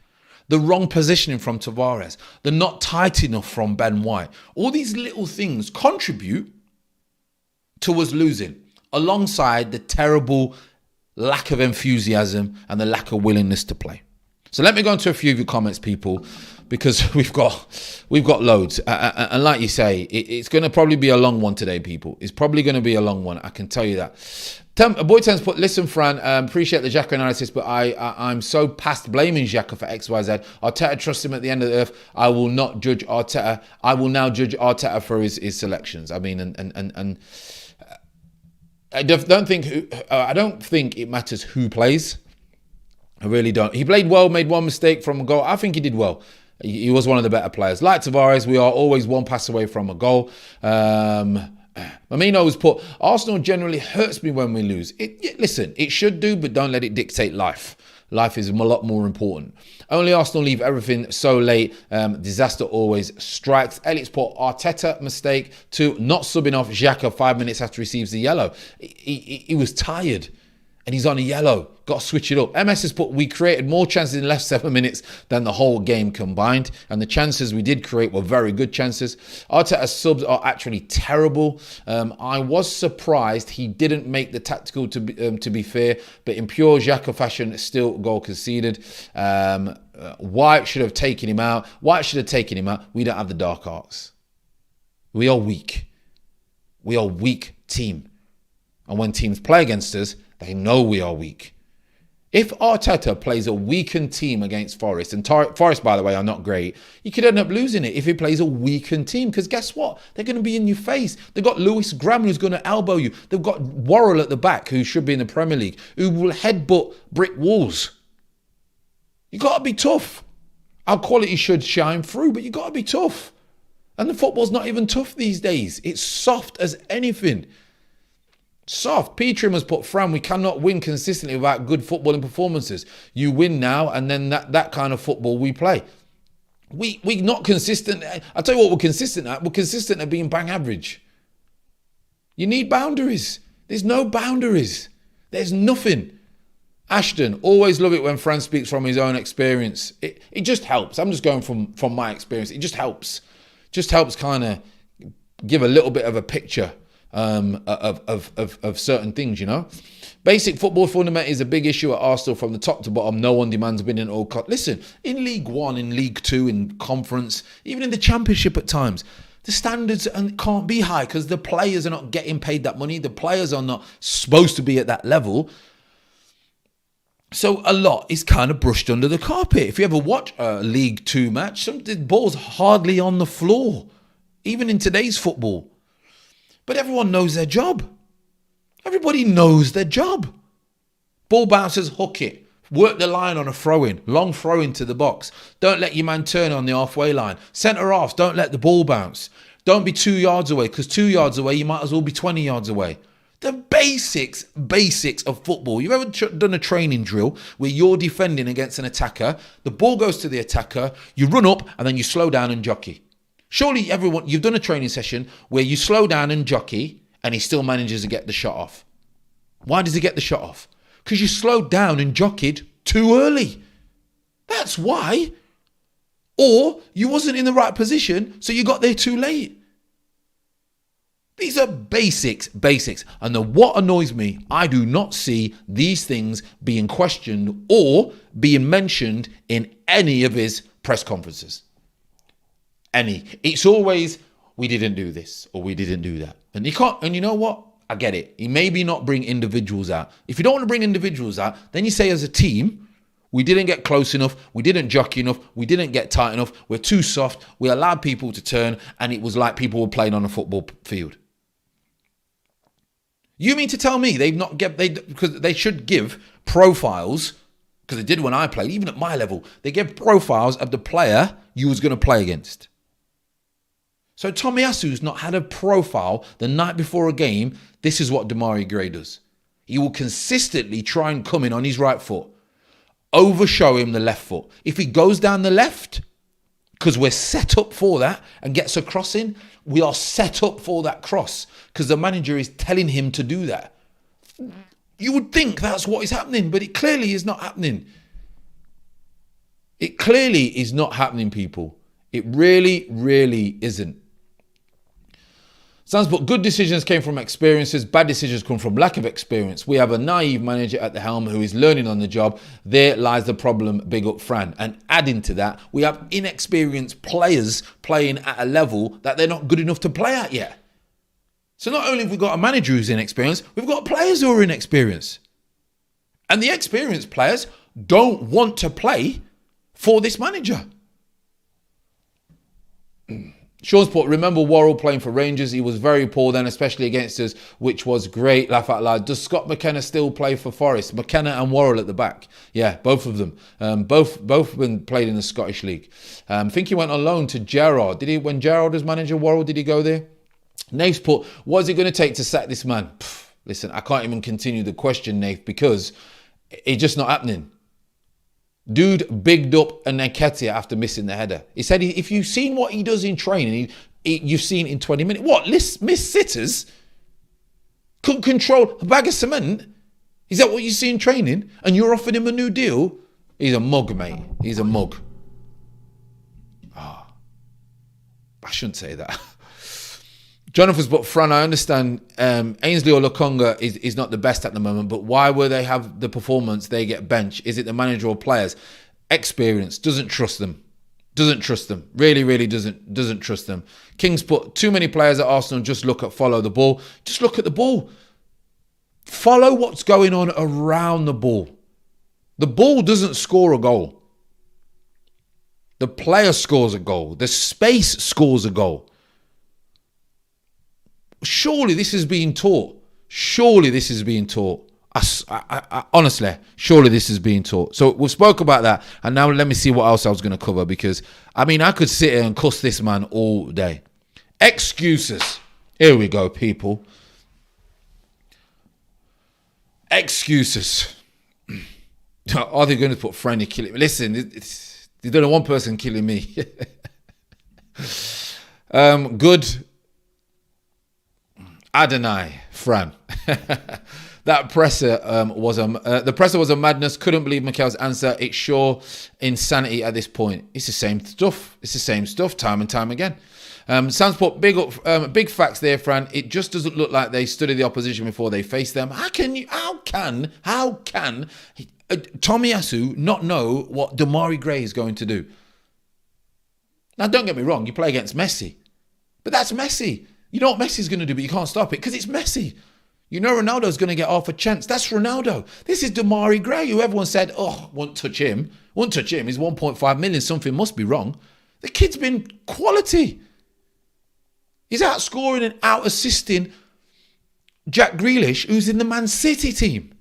the wrong positioning from Tavares, the not tight enough from Ben White. All these little things contribute to us losing, alongside the terrible lack of enthusiasm and the lack of willingness to play. So let me go into a few of your comments, people, because we've got loads. And like you say, it's going to probably be a long one today, people. It's probably going to be a long one. I can tell you that. Boy Tens put, listen, Fran, appreciate the Xhaka analysis, but I'm so past blaming Xhaka for XYZ. Arteta trusts him at the end of the earth. I will not judge Arteta. I will now judge Arteta for his selections. I mean, and I don't think it matters who plays. I really don't. He played well, made one mistake from a goal. I think he did well. He was one of the better players. Like Tavares, we are always one pass away from a goal. Mamino was put, Arsenal generally hurts me when we lose. Listen, it should do, but don't let it dictate life. Life is a lot more important. Only Arsenal leave everything so late. Disaster always strikes. Elliot's put, Arteta mistake to not subbing off Xhaka 5 minutes after he receives the yellow. He was tired and he's on a yellow. Got to switch it up. MS has put, we created more chances in the last 7 minutes than the whole game combined. And the chances we did create were very good chances. Arteta's subs are actually terrible. I was surprised he didn't make the tactical, to be fair. But in pure Xhaka fashion, still goal conceded. White should have taken him out. We don't have the dark arts. We are weak. We are a weak team. And when teams play against us, they know we are weak. If Arteta plays a weakened team against Forest, and Forest, by the way, are not great, he could end up losing it if he plays a weakened team. Because guess what? They're going to be in your face. They've got Lewis Graham who's going to elbow you. They've got Worrell at the back who should be in the Premier League, who will headbutt brick walls. You got to be tough. Our quality should shine through, but you got to be tough. And the football's not even tough these days. It's soft as anything. Soft. Petrim has put, Fran, we cannot win consistently without good footballing performances. You win now, and then that kind of football we play. We're not consistent. I'll tell you what we're consistent at. We're consistent at being bang average. You need boundaries. There's no boundaries. There's nothing. Ashton, always love it when Fran speaks from his own experience. It just helps. I'm just going from my experience. It just helps. Just helps kind of give a little bit of a picture of certain things, you know. Basic football fundament is a big issue at Arsenal from the top to bottom. No one demands winning at all costs. Listen, in League One, in League Two, in Conference, even in the Championship at times, the standards can't be high because the players are not getting paid that money. The players are not supposed to be at that level. So a lot is kind of brushed under the carpet. If you ever watch a League Two match, the ball's hardly on the floor, even in today's football. But everyone knows their job. Everybody knows their job. Ball bouncers, hook it. Work the line on a throw-in. Long throw-in to the box. Don't let your man turn on the halfway line. Centre-halves, don't let the ball bounce. Don't be 2 yards away, because 2 yards away, you might as well be 20 yards away. The basics of football. You've ever done a training drill where you're defending against an attacker, the ball goes to the attacker, you run up, and then you slow down and jockey. Surely you've done a training session where you slow down and jockey and he still manages to get the shot off. Why does he get the shot off? Because you slowed down and jockeyed too early. That's why. Or you wasn't in the right position, so you got there too late. These are basics. And what annoys me, I do not see these things being questioned or being mentioned in any of his press conferences. It's always, we didn't do this or we didn't do that. And he can't, and you know what? I get it. He maybe not bring individuals out. If you don't want to bring individuals out, then you say as a team, we didn't get close enough, we didn't jockey enough, we didn't get tight enough, we're too soft, we allowed people to turn, and it was like people were playing on a football field. You mean to tell me because they should give profiles, because they did when I played, even at my level, they give profiles of the player you was going to play against. So Tomiyasu's not had a profile the night before a game. This is what Demarai Gray does. He will consistently try and come in on his right foot, overshow him the left foot. If he goes down the left, because we're set up for that, and gets a cross in, we are set up for that cross because the manager is telling him to do that. You would think that's what is happening, but it clearly is not happening. It clearly is not happening, people. It really, really isn't. Sounds, but good decisions came from experiences, bad decisions come from lack of experience. We have a naive manager at the helm who is learning on the job. There lies the problem, big up Fran. And adding to that, we have inexperienced players playing at a level that they're not good enough to play at yet. So not only have we got a manager who's inexperienced, we've got players who are inexperienced. And the experienced players don't want to play for this manager. Sean's put, remember Worrell playing for Rangers? He was very poor then, especially against us, which was great. Laugh out loud. Does Scott McKenna still play for Forest? McKenna and Worrell at the back. Yeah, both of them. Both been played in the Scottish League. I think he went on loan to Gerrard. Did he? When Gerrard was manager, Worrell, did he go there? Nate's put, what is it going to take to sack this man? Listen, I can't even continue the question, Nate, because it's just not happening. Dude bigged up Nketiah after missing the header. He said, if you've seen what he does in training, you've seen in 20 minutes. What? Miss sitters? Couldn't control a bag of cement? Is that what you see in training? And you're offering him a new deal? He's a mug, mate. He's a mug. I shouldn't say that. Jonathan's but Fran, I understand Ainsley or Lokonga is not the best at the moment, but why will they have the performance they get benched? Is it the manager or players? Experience, doesn't trust them. Really, really doesn't trust them. King's put too many players at Arsenal just follow the ball. Just look at the ball. Follow what's going on around the ball. The ball doesn't score a goal. The player scores a goal. The space scores a goal. Surely this is being taught. Honestly, surely this is being taught. So we've spoke about that. And now let me see what else I was going to cover. Because, I could sit here and cuss this man all day. Excuses. Here we go, people. Excuses. Are they going to put Franny killing me? Listen, there's only one person killing me. Good. Adonai, Fran. That presser the presser was a madness. Couldn't believe Mikel's answer. It's sure insanity at this point. It's the same stuff. Time and time again. Sansport, big facts there, Fran. It just doesn't look like they studied the opposition before they faced them. How can Tomiyasu not know what Demarai Gray is going to do? Now, don't get me wrong. You play against Messi, but that's Messi. You know what Messi's going to do, but you can't stop it because it's Messi. You know Ronaldo's going to get half a chance. That's Ronaldo. This is Demarai Gray, who everyone said, won't touch him. He's 1.5 million. Something must be wrong. The kid's been quality. He's outscoring and out-assisting Jack Grealish, who's in the Man City team.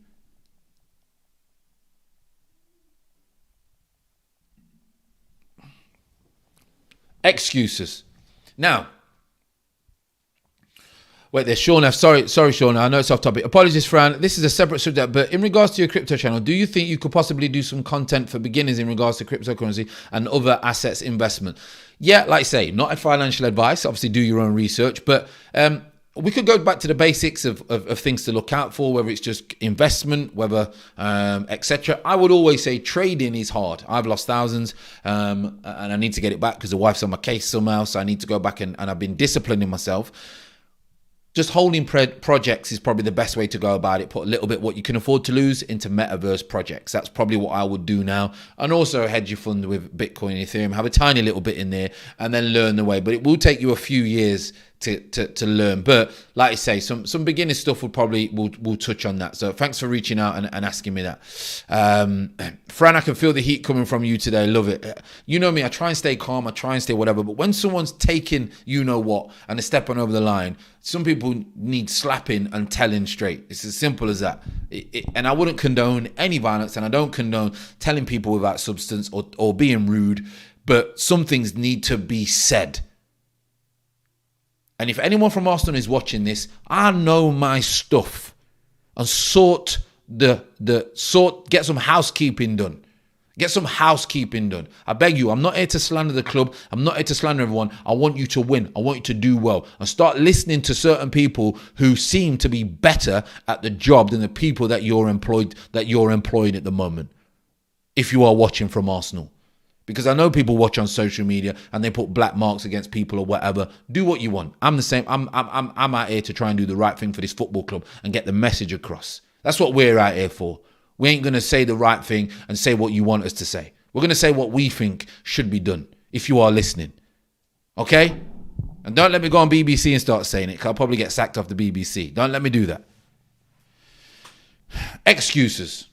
Excuses. Now, wait, there's Sean F. Sorry, Sean. I know it's off topic. Apologies, Fran. This is a separate subject, but in regards to your crypto channel, do you think you could possibly do some content for beginners in regards to cryptocurrency and other assets investment? Yeah, like I say, not a financial advice. Obviously, do your own research, but we could go back to the basics of things to look out for, whether it's just investment, whether etc. I would always say trading is hard. I've lost thousands, and I need to get it back because the wife's on my case somehow, so I need to go back and I've been disciplining myself. just holding projects is probably the best way to go about it. Put a little bit what you can afford to lose into metaverse projects. That's probably what I would do now. And also hedge your fund with Bitcoin, Ethereum. Have a tiny little bit in there and then learn the way. But it will take you a few years to learn. But like I say, some beginner stuff we'll touch on that. So thanks for reaching out and asking me that. Fran, I can feel the heat coming from you today. Love it. You know me, I try and stay calm, I try and stay whatever. But when someone's taking you know what and they're stepping over the line, some people need slapping and telling straight. It's as simple as that. And I wouldn't condone any violence, and I don't condone telling people without substance or being rude. But some things need to be said. And if anyone from Arsenal is watching this, I know my stuff. And get some housekeeping done. Get some housekeeping done. I beg you, I'm not here to slander the club. I'm not here to slander everyone. I want you to win. I want you to do well. And start listening to certain people who seem to be better at the job than the people that you're employing at the moment. If you are watching from Arsenal. Because I know people watch on social media and they put black marks against people or whatever. Do what you want. I'm the same. I'm out here to try and do the right thing for this football club and get the message across. That's what we're out here for. We ain't going to say the right thing and say what you want us to say. We're going to say what we think should be done, if you are listening. Okay? And don't let me go on BBC and start saying it, because I'll probably get sacked off the BBC. Don't let me do that. Excuses.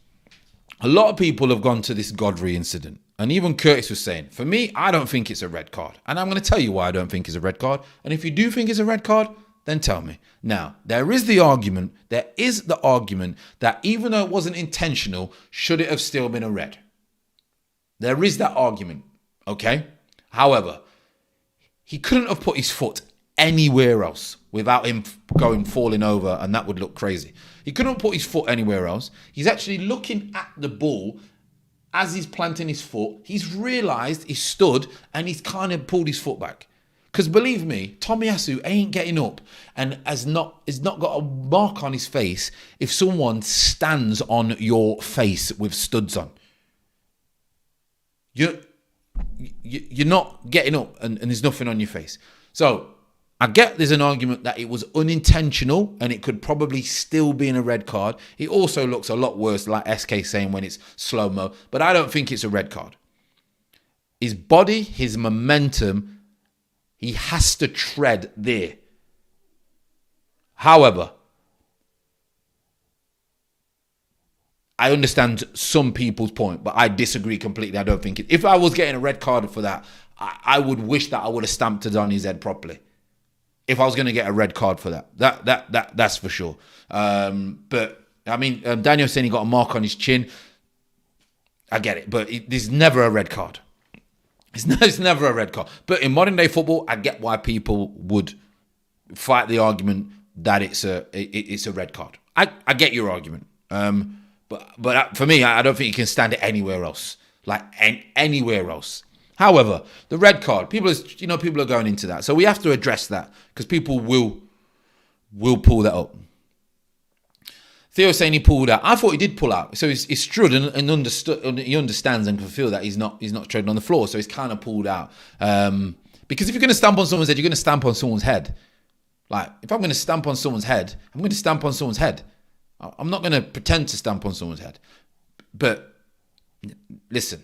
A lot of people have gone to this Godfrey incident. And even Curtis was saying, for me, I don't think it's a red card. And I'm going to tell you why I don't think it's a red card. And if you do think it's a red card, then tell me. Now, there is the argument that even though it wasn't intentional, should it have still been a red? There is that argument, okay? However, he couldn't have put his foot anywhere else without him falling over, and that would look crazy. He couldn't put his foot anywhere else. He's actually looking at the ball as he's planting his foot. He's realised he stood and he's kind of pulled his foot back. Because believe me, Tomiyasu ain't getting up and has not got a mark on his face if someone stands on your face with studs on. You're not getting up and there's nothing on your face. So I get there's an argument that it was unintentional and it could probably still be in a red card. It also looks a lot worse, like SK saying, when it's slow-mo. But I don't think it's a red card. His body, his momentum, he has to tread there. However, I understand some people's point, but I disagree completely. I don't think it. If I was getting a red card for that, I would wish that I would have stamped it on his head properly. If I was going to get a red card for that's for sure. But I mean, Daniel saying he got a mark on his chin. I get it, but there's never a red card. It's never a red card. But in modern day football, I get why people would fight the argument that it's a red card. I get your argument. But for me, I don't think you can stand it anywhere else. Like anywhere else. However, the red card, people are going into that. So we have to address that because people will pull that up. Theo saying he pulled out. I thought he did pull out. So he stood and understood. He understands and can feel that he's not treading on the floor. So he's kind of pulled out. Because if you're going to stamp on someone's head, you're going to stamp on someone's head. Like, if I'm going to stamp on someone's head, I'm going to stamp on someone's head. I'm not going to pretend to stamp on someone's head. But listen,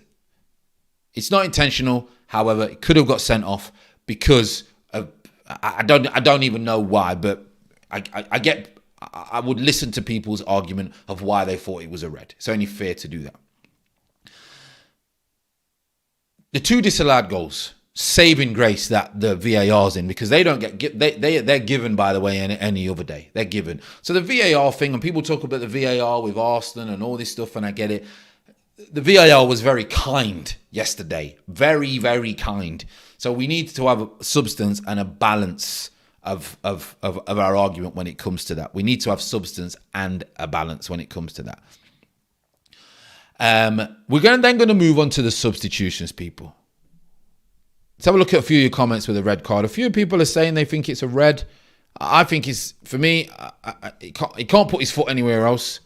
it's not intentional. However, it could have got sent off because of, I don't even know why, but I would listen to people's argument of why they thought it was a red. It's only fair to do that. The two disallowed goals, saving grace that the VAR's in, because they don't they're given, by the way, any other day. They're given. So the VAR thing, and people talk about the VAR with Arsenal and all this stuff, and I get it. The VAR was very kind yesterday. Very, very kind. So we need to have a substance and a balance of our argument when it comes to that. We need to have substance and a balance when it comes to that. We're then going to move on to the substitutions, people. Let's have a look at a few of your comments with a red card. A few people are saying they think it's a red. I think it's, for me, he can't put his foot anywhere else.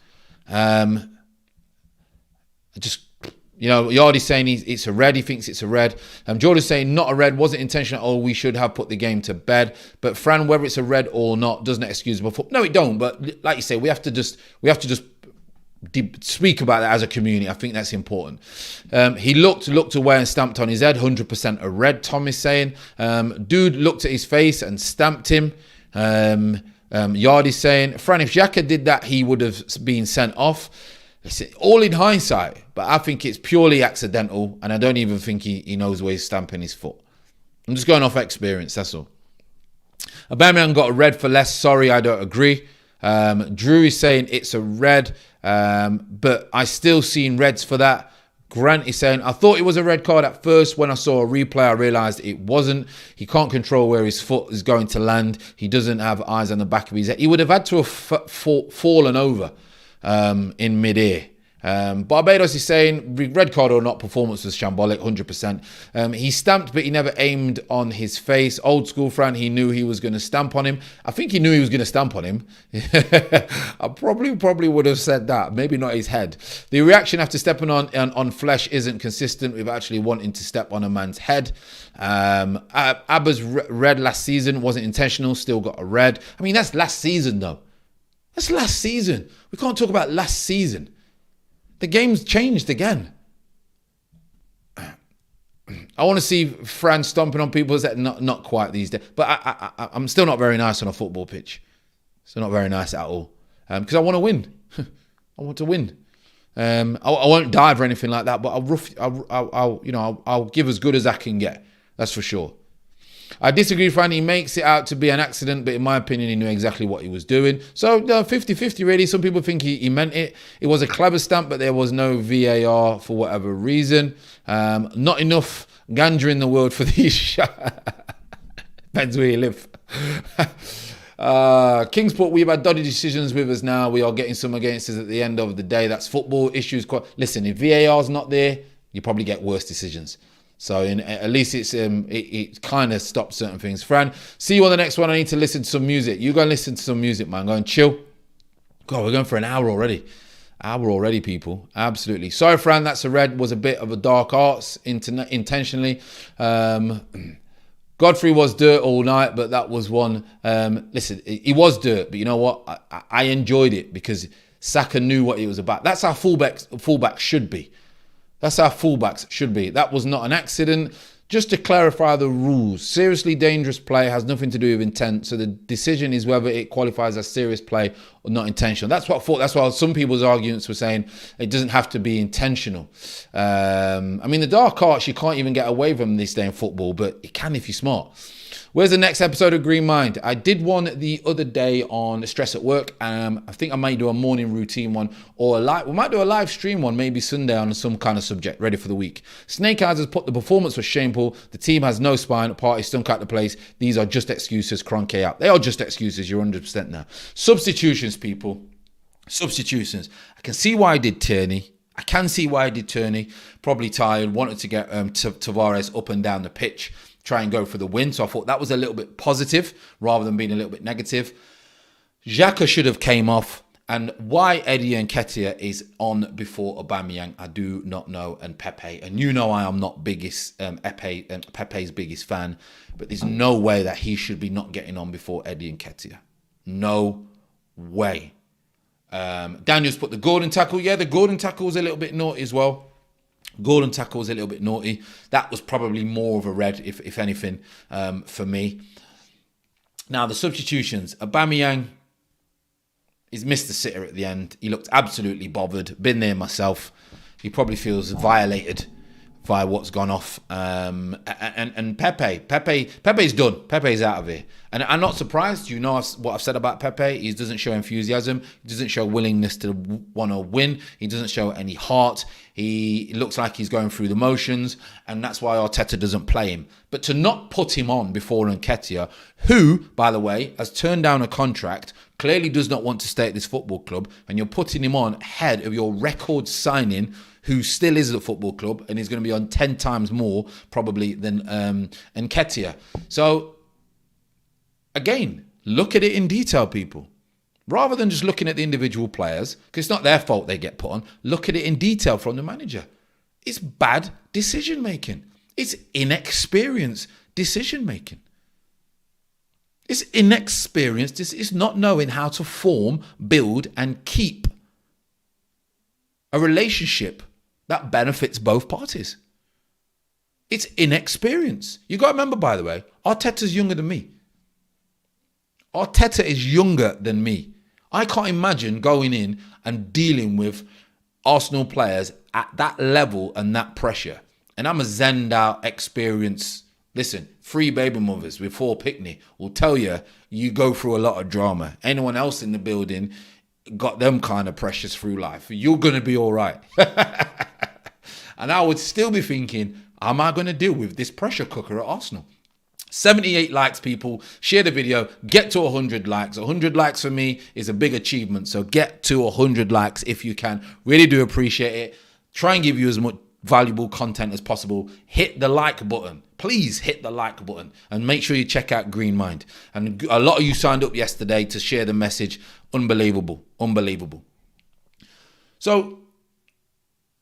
You know, Yardy's saying it's a red. He thinks it's a red. Jordan's saying not a red, wasn't intentional. Oh, we should have put the game to bed. But Fran, whether it's a red or not, doesn't excuse him. No, it don't. But like you say, we have to just speak about that as a community. I think that's important. He looked away and stamped on his head. 100% a red. Tom is saying, dude looked at his face and stamped him. Yardy's saying, Fran, if Xhaka did that, he would have been sent off. Listen, all in hindsight, but I think it's purely accidental, and I don't even think he knows where he's stamping his foot. I'm just going off experience, that's all. Aubameyang got a red for less. Sorry, I don't agree. Drew is saying it's a red, but I still seen reds for that. Grant is saying, I thought it was a red card at first. When I saw a replay, I realised it wasn't. He can't control where his foot is going to land. He doesn't have eyes on the back of his head. He would have had to have fallen over in mid-air. Barbados is saying, red card or not, performance was shambolic, 100%. He stamped, but he never aimed on his face. Old school Fran, he knew he was going to stamp on him. I think he knew he was going to stamp on him. I probably would have said that. Maybe not his head. The reaction after stepping on flesh isn't consistent with actually wanting to step on a man's head. Abba's red last season wasn't intentional, still got a red. I mean, that's last season, though. That's last season. We can't talk about last season. The game's changed again. I want to see Fran stomping on people's head. Not quite these days. But I'm still not very nice on a football pitch. Still not very nice at all. Because I want to win. I want to win. I won't dive or anything like that. But I'll give as good as I can get. That's for sure. I disagree, Fran. He makes it out to be an accident, but in my opinion, he knew exactly what he was doing. So, 50-50 really. Some people think he meant it. It was a clever stamp, but there was no VAR for whatever reason. Not enough ganja in the world for these shots. Depends where you live. Kingsport, we've had dodgy decisions with us now. We are getting some against us at the end of the day. That's football issues. Listen, if VAR's not there, you probably get worse decisions. So at least it kind of stops certain things. Fran, see you on the next one. I need to listen to some music. You go and listen to some music, man. Go and chill. God, we're going for an hour already. People. Absolutely. Sorry, Fran, that's a red. Was a bit of a dark arts intentionally. Godfrey was dirt all night, but that was one. Listen, he was dirt, but you know what? I enjoyed it because Saka knew what he was about. That's how fullbacks should be. That's how fullbacks should be. That was not an accident. Just to clarify the rules, seriously dangerous play has nothing to do with intent. So the decision is whether it qualifies as serious play or not intentional. That's why some people's arguments were saying it doesn't have to be intentional. I mean, the dark arts, you can't even get away from this day in football, but it can if you're smart. Where's the next episode of Green Mind? I did one the other day on stress at work. I think I might do a morning routine one or we might do a live stream one, maybe Sunday on some kind of subject, ready for the week. Snake Eyes has put the performance was shameful. The team has no spine. Party stunk out the place. These are just excuses. Cronk out. They are just excuses. You're 100% now. Substitutions, people. Substitutions. I can see why I did Tierney. Probably tired. Wanted to get Tavares up and down the pitch. Try and go for the win. So I thought that was a little bit positive rather than being a little bit negative. Xhaka should have came off. And why Eddie Nketiah is on before Aubameyang, I do not know. And Pepe. And you know I am not Pepe's biggest fan. But there's no way that he should be not getting on before Eddie Nketiah. No way. Daniel's put the Gordon tackle. Yeah, the Gordon tackle was a little bit naughty as well. Gordon tackle was a little bit naughty. That was probably more of a red, if anything, for me. Now, the substitutions. Aubameyang, he's missed the sitter at the end. He looked absolutely bothered. Been there myself. He probably feels violated by what's gone off. And Pepe's done. Pepe's out of here. And I'm not surprised. You know what I've said about Pepe. He doesn't show enthusiasm. He doesn't show willingness to want to win. He doesn't show any heart. He looks like he's going through the motions. And that's why Arteta doesn't play him. But to not put him on before Nketiah, who, by the way, has turned down a contract, clearly does not want to stay at this football club, and you're putting him on ahead of your record signing, who still is at the football club and is going to be on 10 times more probably than Nketiah. So, again, look at it in detail, people. Rather than just looking at the individual players, because it's not their fault they get put on, look at it in detail from the manager. It's bad decision making. It's inexperienced decision making. It's inexperienced. It's not knowing how to form, build, and keep a relationship that benefits both parties. It's inexperience. You got to remember, by the way, Arteta's younger than me. Arteta is younger than me. I can't imagine going in and dealing with Arsenal players at that level and that pressure. And I'm a zenned out, experienced. Listen, 3 baby mothers with 4 picnic will tell you, you go through a lot of drama. Anyone else in the building got them kind of pressures through life. You're going to be all right. And I would still be thinking, am I going to deal with this pressure cooker at Arsenal? 78 likes, people. Share the video. Get to 100 likes. 100 likes for me is a big achievement. So get to 100 likes if you can. Really do appreciate it. Try and give you as much valuable content as possible. Hit the like button. Please hit the like button. And make sure you check out Green Mind. And a lot of you signed up yesterday to share the message. Unbelievable. Unbelievable. So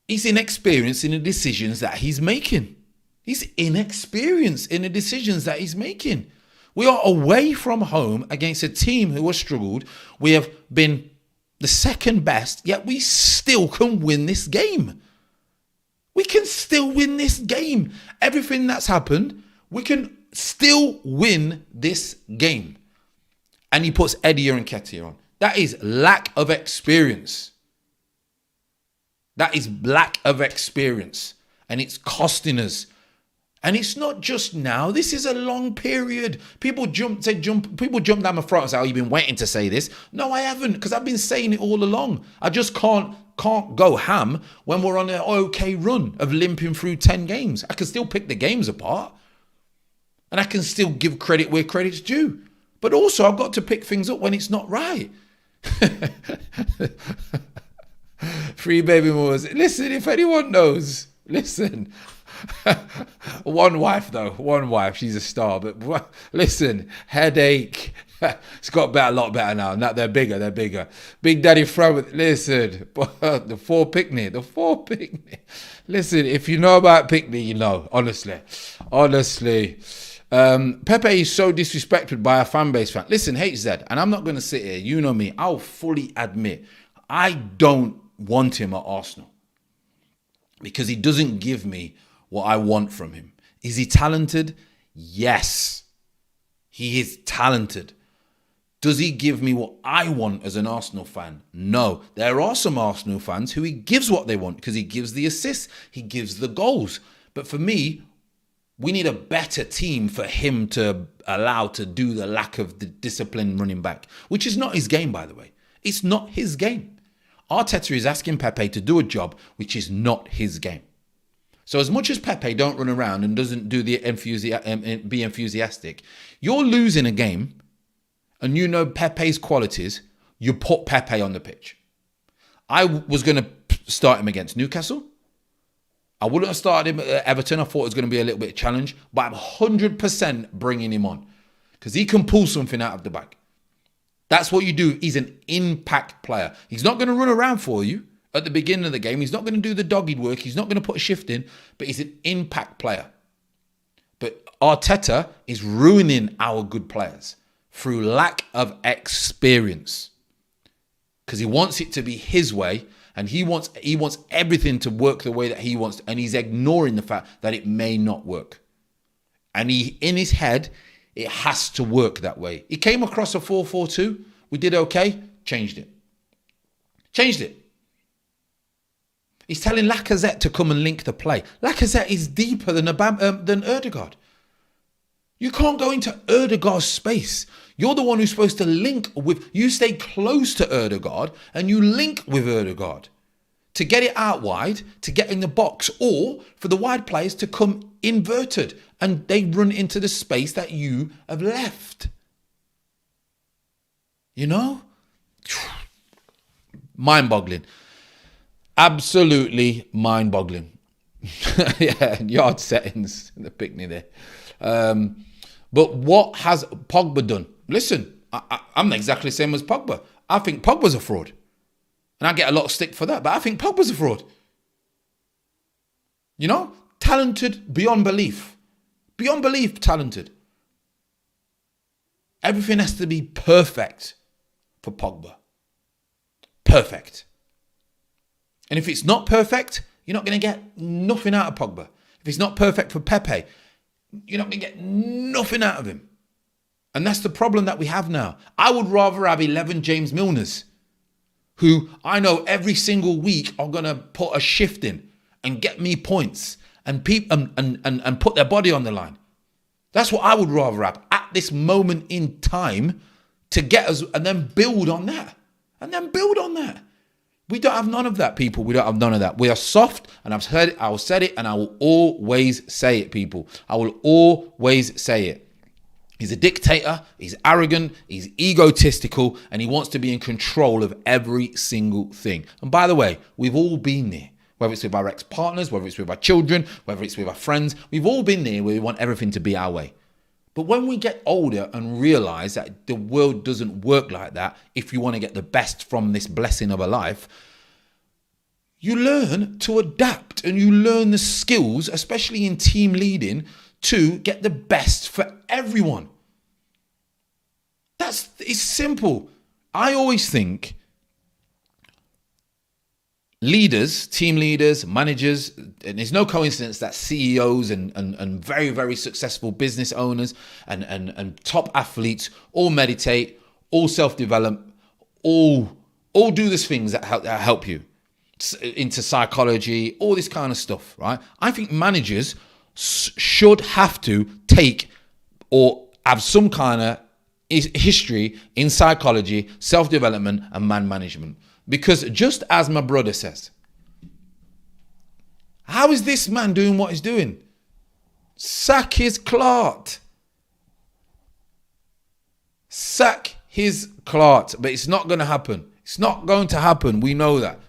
he's inexperienced in the decisions that he's making. He's inexperienced in the decisions that he's making. We are away from home against a team who has struggled. We have been the second best, yet we still can win this game. We can still win this game. Everything that's happened, we can still win this game. And he puts Eddie Nketiah on. That is lack of experience. That is lack of experience. And it's costing us. And it's not just now. This is a long period. People jump down my throat and say, oh, you've been waiting to say this. No, I haven't, because I've been saying it all along. I just can't go ham when we're on an okay run of limping through 10 games. I can still pick the games apart. And I can still give credit where credit's due. But also, I've got to pick things up when it's not right. 3 baby mothers. Listen, if anyone knows, listen. One wife, she's a star. But listen, headache. It's got better, a lot better now. Now they're bigger. Big Daddy Fro. Listen, the 4 picnic. Listen, if you know about picnic, you know. Honestly. Pepe is so disrespected by a fan base fan. Listen, HZ, and I'm not going to sit here. You know me. I'll fully admit I don't want him at Arsenal because he doesn't give me what I want from him. Is he talented? Yes. He is talented. Does he give me what I want as an Arsenal fan? No. There are some Arsenal fans who he gives what they want because he gives the assists, he gives the goals. But for me, we need a better team for him to allow to do the lack of the discipline running back, which is not his game, by the way. It's not his game. Arteta is asking Pepe to do a job which is not his game. So as much as Pepe don't run around and doesn't do the be enthusiastic, you're losing a game and you know Pepe's qualities, you put Pepe on the pitch. I was going to start him against Newcastle. I wouldn't have started him at Everton. I thought it was going to be a little bit of a challenge, but I'm 100% bringing him on because he can pull something out of the bag. That's what you do. He's an impact player. He's not going to run around for you at the beginning of the game. He's not going to do the dogged work. He's not going to put a shift in, but he's an impact player. But Arteta is ruining our good players through lack of experience because he wants it to be his way and he wants everything to work the way that he wants, and he's ignoring the fact that it may not work. And in his head, it has to work that way. He came across a 4-4-2. We did okay. Changed it. He's telling Lacazette to come and link the play. Lacazette is deeper than Ødegaard. You can't go into Ødegaard's space. You're the one who's supposed to link with... You stay close to Ødegaard and you link with Ødegaard to get it out wide, to get in the box, or for the wide players to come inverted and they run into the space that you have left. You know? Mind-boggling. Absolutely mind-boggling. Yeah, yard settings in the picnic there. But what has Pogba done? Listen, I'm exactly the same as Pogba. I think Pogba's a fraud. And I get a lot of stick for that, but I think Pogba's a fraud. You know, talented beyond belief. Beyond belief talented. Everything has to be perfect for Pogba. Perfect. And if it's not perfect, you're not going to get nothing out of Pogba. If it's not perfect for Pepe, you're not going to get nothing out of him. And that's the problem that we have now. I would rather have 11 James Milners, who I know every single week are going to put a shift in and get me points and put their body on the line. That's what I would rather have at this moment in time to get us, and then build on that. We don't have none of that, people. We don't have none of that. We are soft, and I've heard it, I will say it, and I will always say it, people. I will always say it. He's a dictator, he's arrogant, he's egotistical, and he wants to be in control of every single thing. And by the way, we've all been there. Whether it's with our ex-partners, whether it's with our children, whether it's with our friends, we've all been there where we want everything to be our way. But when we get older and realize that the world doesn't work like that, if you want to get the best from this blessing of a life, you learn to adapt and you learn the skills, especially in team leading, to get the best for everyone. It's simple. I always think leaders, team leaders, managers, and it's no coincidence that CEOs and very, very successful business owners and top athletes all meditate, all self-develop, all do these things that help you into psychology, all this kind of stuff, right? I think managers should have to take or have some kind of history in psychology, self-development, and man management. Because just as my brother says, how is this man doing what he's doing? Sack his clot. Sack his clot. But it's not going to happen. It's not going to happen. We know that.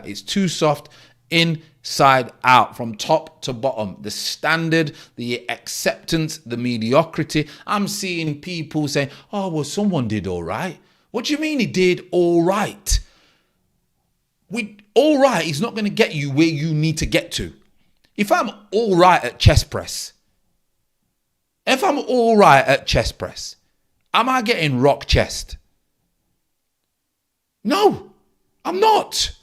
It's too soft inside out, from top to bottom. The standard, the acceptance, the mediocrity. I'm seeing people saying, oh, well, someone did all right. What do you mean he did all right? All right is not going to get you where you need to get to. If I'm all right at chest press, am I getting rock chest? No, I'm not.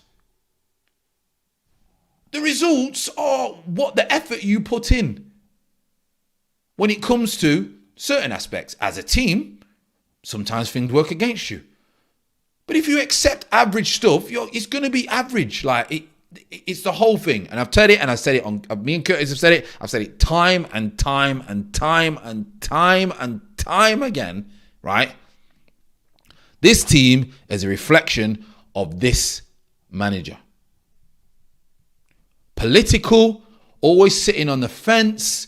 The results are what the effort you put in. When it comes to certain aspects, as a team, sometimes things work against you. But if you accept average stuff, it's going to be average. Like it's the whole thing. And I've said it, and I said it on. Me and Curtis have said it. I've said it time and time and time and time and time again. Right? This team is a reflection of this manager. Political, always sitting on the fence.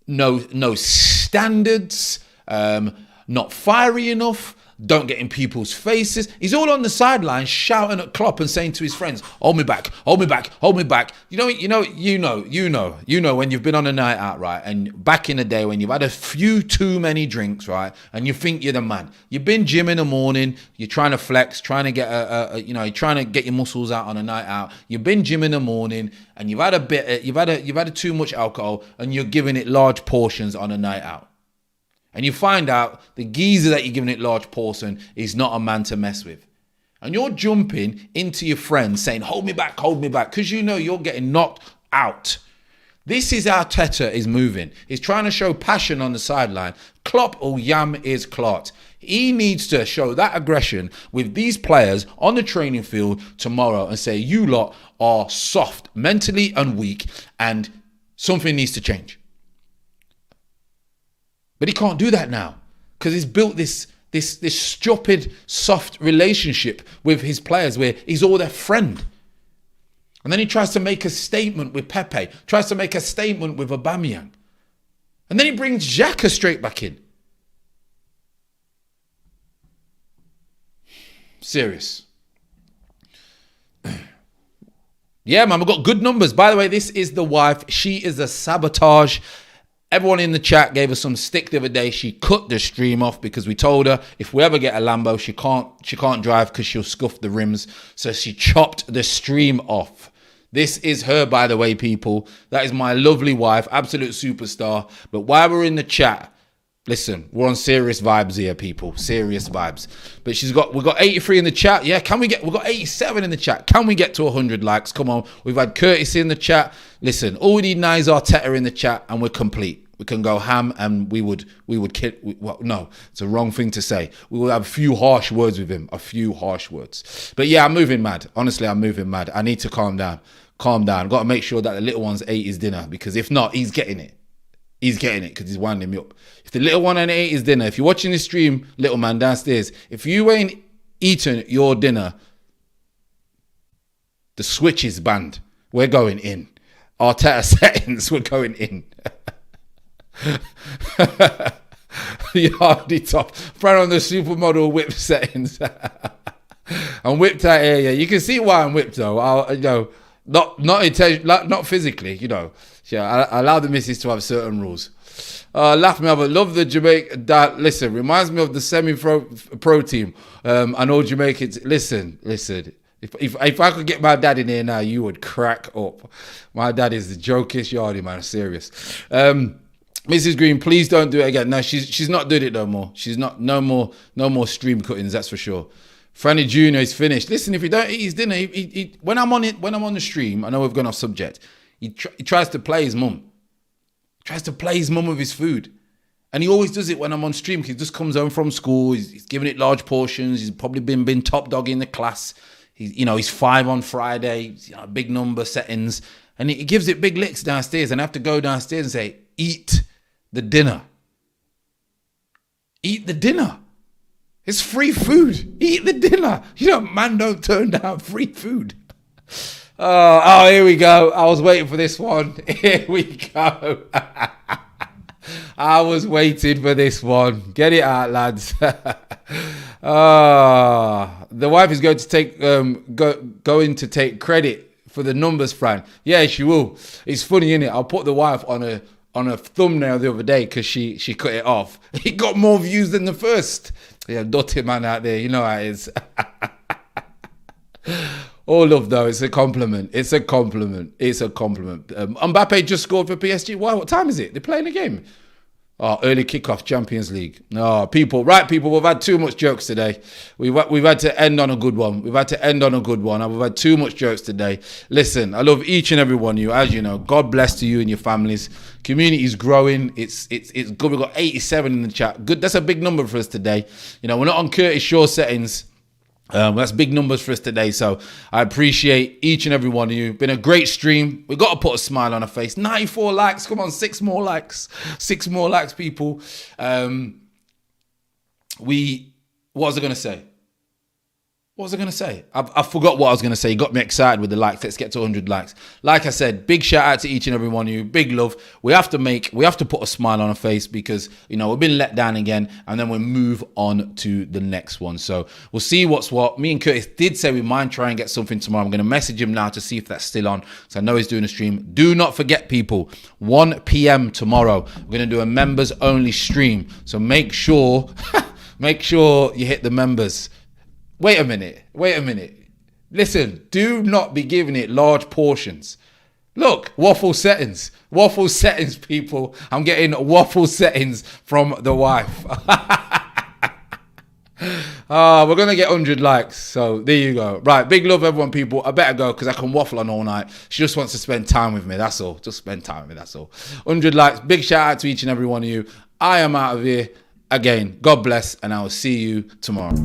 No standards. Not fiery enough. Don't get in people's faces. He's all on the sideline shouting at Klopp and saying to his friends, hold me back, hold me back, hold me back. You know when you've been on a night out, right? And back in the day when you've had a few too many drinks, right? And you think you're the man. You've been gym in the morning, you're trying to flex, trying to get you're trying to get your muscles out on a night out. You've been gym in the morning and you've had too much alcohol and you're giving it large portions on a night out. And you find out the geezer that you're giving it large portion is not a man to mess with. And you're jumping into your friends saying, hold me back, because you know you're getting knocked out. This is how Arteta is moving. He's trying to show passion on the sideline. Klopp or yam is clot. He needs to show that aggression with these players on the training field tomorrow and say, you lot are soft, mentally and weak, and something needs to change. But he can't do that now because he's built this stupid, soft relationship with his players where he's all their friend. And then he tries to make a statement with Pepe, tries to make a statement with Aubameyang. And then he brings Xhaka straight back in. Serious. Yeah, man, we've got good numbers. By the way, this is the wife. She is a sabotage. Everyone in the chat gave us some stick the other day. She cut the stream off because we told her if we ever get a Lambo, she can't drive because she'll scuff the rims. So she chopped the stream off. This is her, by the way, people. That is my lovely wife, absolute superstar. But while we're in the chat, listen, we're on serious vibes here, people. Serious vibes. But we've got 83 in the chat. Yeah, we've got 87 in the chat. Can we get to 100 likes? Come on. We've had Courtesy in the chat. Listen, all we need now is Arteta in the chat and we're complete. We can go ham and we would kill. Well, no, it's a wrong thing to say. We will have a few harsh words with him. A few harsh words. But yeah, I'm moving mad. Honestly, I'm moving mad. I need to calm down. Calm down. I've got to make sure that the little one's ate his dinner, because if not, he's getting it. He's getting it because he's winding me up. If the little one ain't ate his dinner, if you're watching this stream, little man downstairs, if you ain't eaten your dinner, the switch is banned. We're going in. Arteta settings, we're going in. You're already top. Friend on the supermodel whip settings. I'm whipped out here. Yeah, you can see why I'm whipped though. Not physically. Yeah, I allow the missus to have certain rules. Laugh me up. Love the Jamaica. Listen, reminds me of the semi-pro team. And all Jamaicans. Listen. If I could get my dad in here now, you would crack up. My dad is the jokiest yardy, man. Serious. Mrs. Green, please don't do it again. No, she's not doing it no more. She's not. No more stream cuttings. That's for sure. Franny Jr. is finished. Listen, if he don't eat his dinner, when I'm on the stream, I know we've gone off subject. He tries to play his mum. Tries to play his mum with his food. And he always does it when I'm on stream. He just comes home from school. He's giving it large portions. He's probably been top dog in the class. He's 5 on Friday. Big number settings. And he gives it big licks downstairs. And I have to go downstairs and say, eat the dinner. Eat the dinner. It's free food. Eat the dinner. Man don't turn down free food. Oh, here we go. I was waiting for this one. Here we go. I was waiting for this one. Get it out, lads. The wife is going to take going to take credit for the numbers, Fran. Yeah, she will. It's funny, innit? I'll put the wife on a thumbnail the other day because she cut it off. It got more views than the first. Yeah, dirty man out there. You know how it is. All love though, it's a compliment. It's a compliment. Mbappe just scored for PSG. Why? What time is it? They're playing a game. Oh, early kickoff, Champions League. Oh, people, we've had too much jokes today. We've had to end on a good one. We've had too much jokes today. Listen, I love each and every one of you. As you know, God bless to you and your families. Community is growing. It's good. We've got 87 in the chat. Good. That's a big number for us today. We're not on Curtis Shaw settings. That's big numbers for us today, so I appreciate each and every one of you. Been a great stream. We've got to put a smile on our face. 94 likes. Come on, 6 more likes. 6 more likes, people. What was I going to say? I forgot what I was going to say. You got me excited with the likes. Let's get to 100 likes. Like I said, big shout out to each and every one of you. Big love. We have to put a smile on our face because, we've been let down again, and then we'll move on to the next one. So we'll see what's what. Me and Curtis did say we might try and get something tomorrow. I'm going to message him now to see if that's still on. So I know he's doing a stream. Do not forget, people, 1 p.m. tomorrow. We're going to do a members only stream. So make sure you hit the members. Wait a minute. Listen, do not be giving it large portions. Look, waffle settings, people. I'm getting waffle settings from the wife. We're going to get 100 likes. So there you go. Right. Big love, everyone, people. I better go because I can waffle on all night. She just wants to spend time with me. That's all. Just spend time with me. That's all. 100 likes. Big shout out to each and every one of you. I am out of here. Again, God bless, and I will see you tomorrow.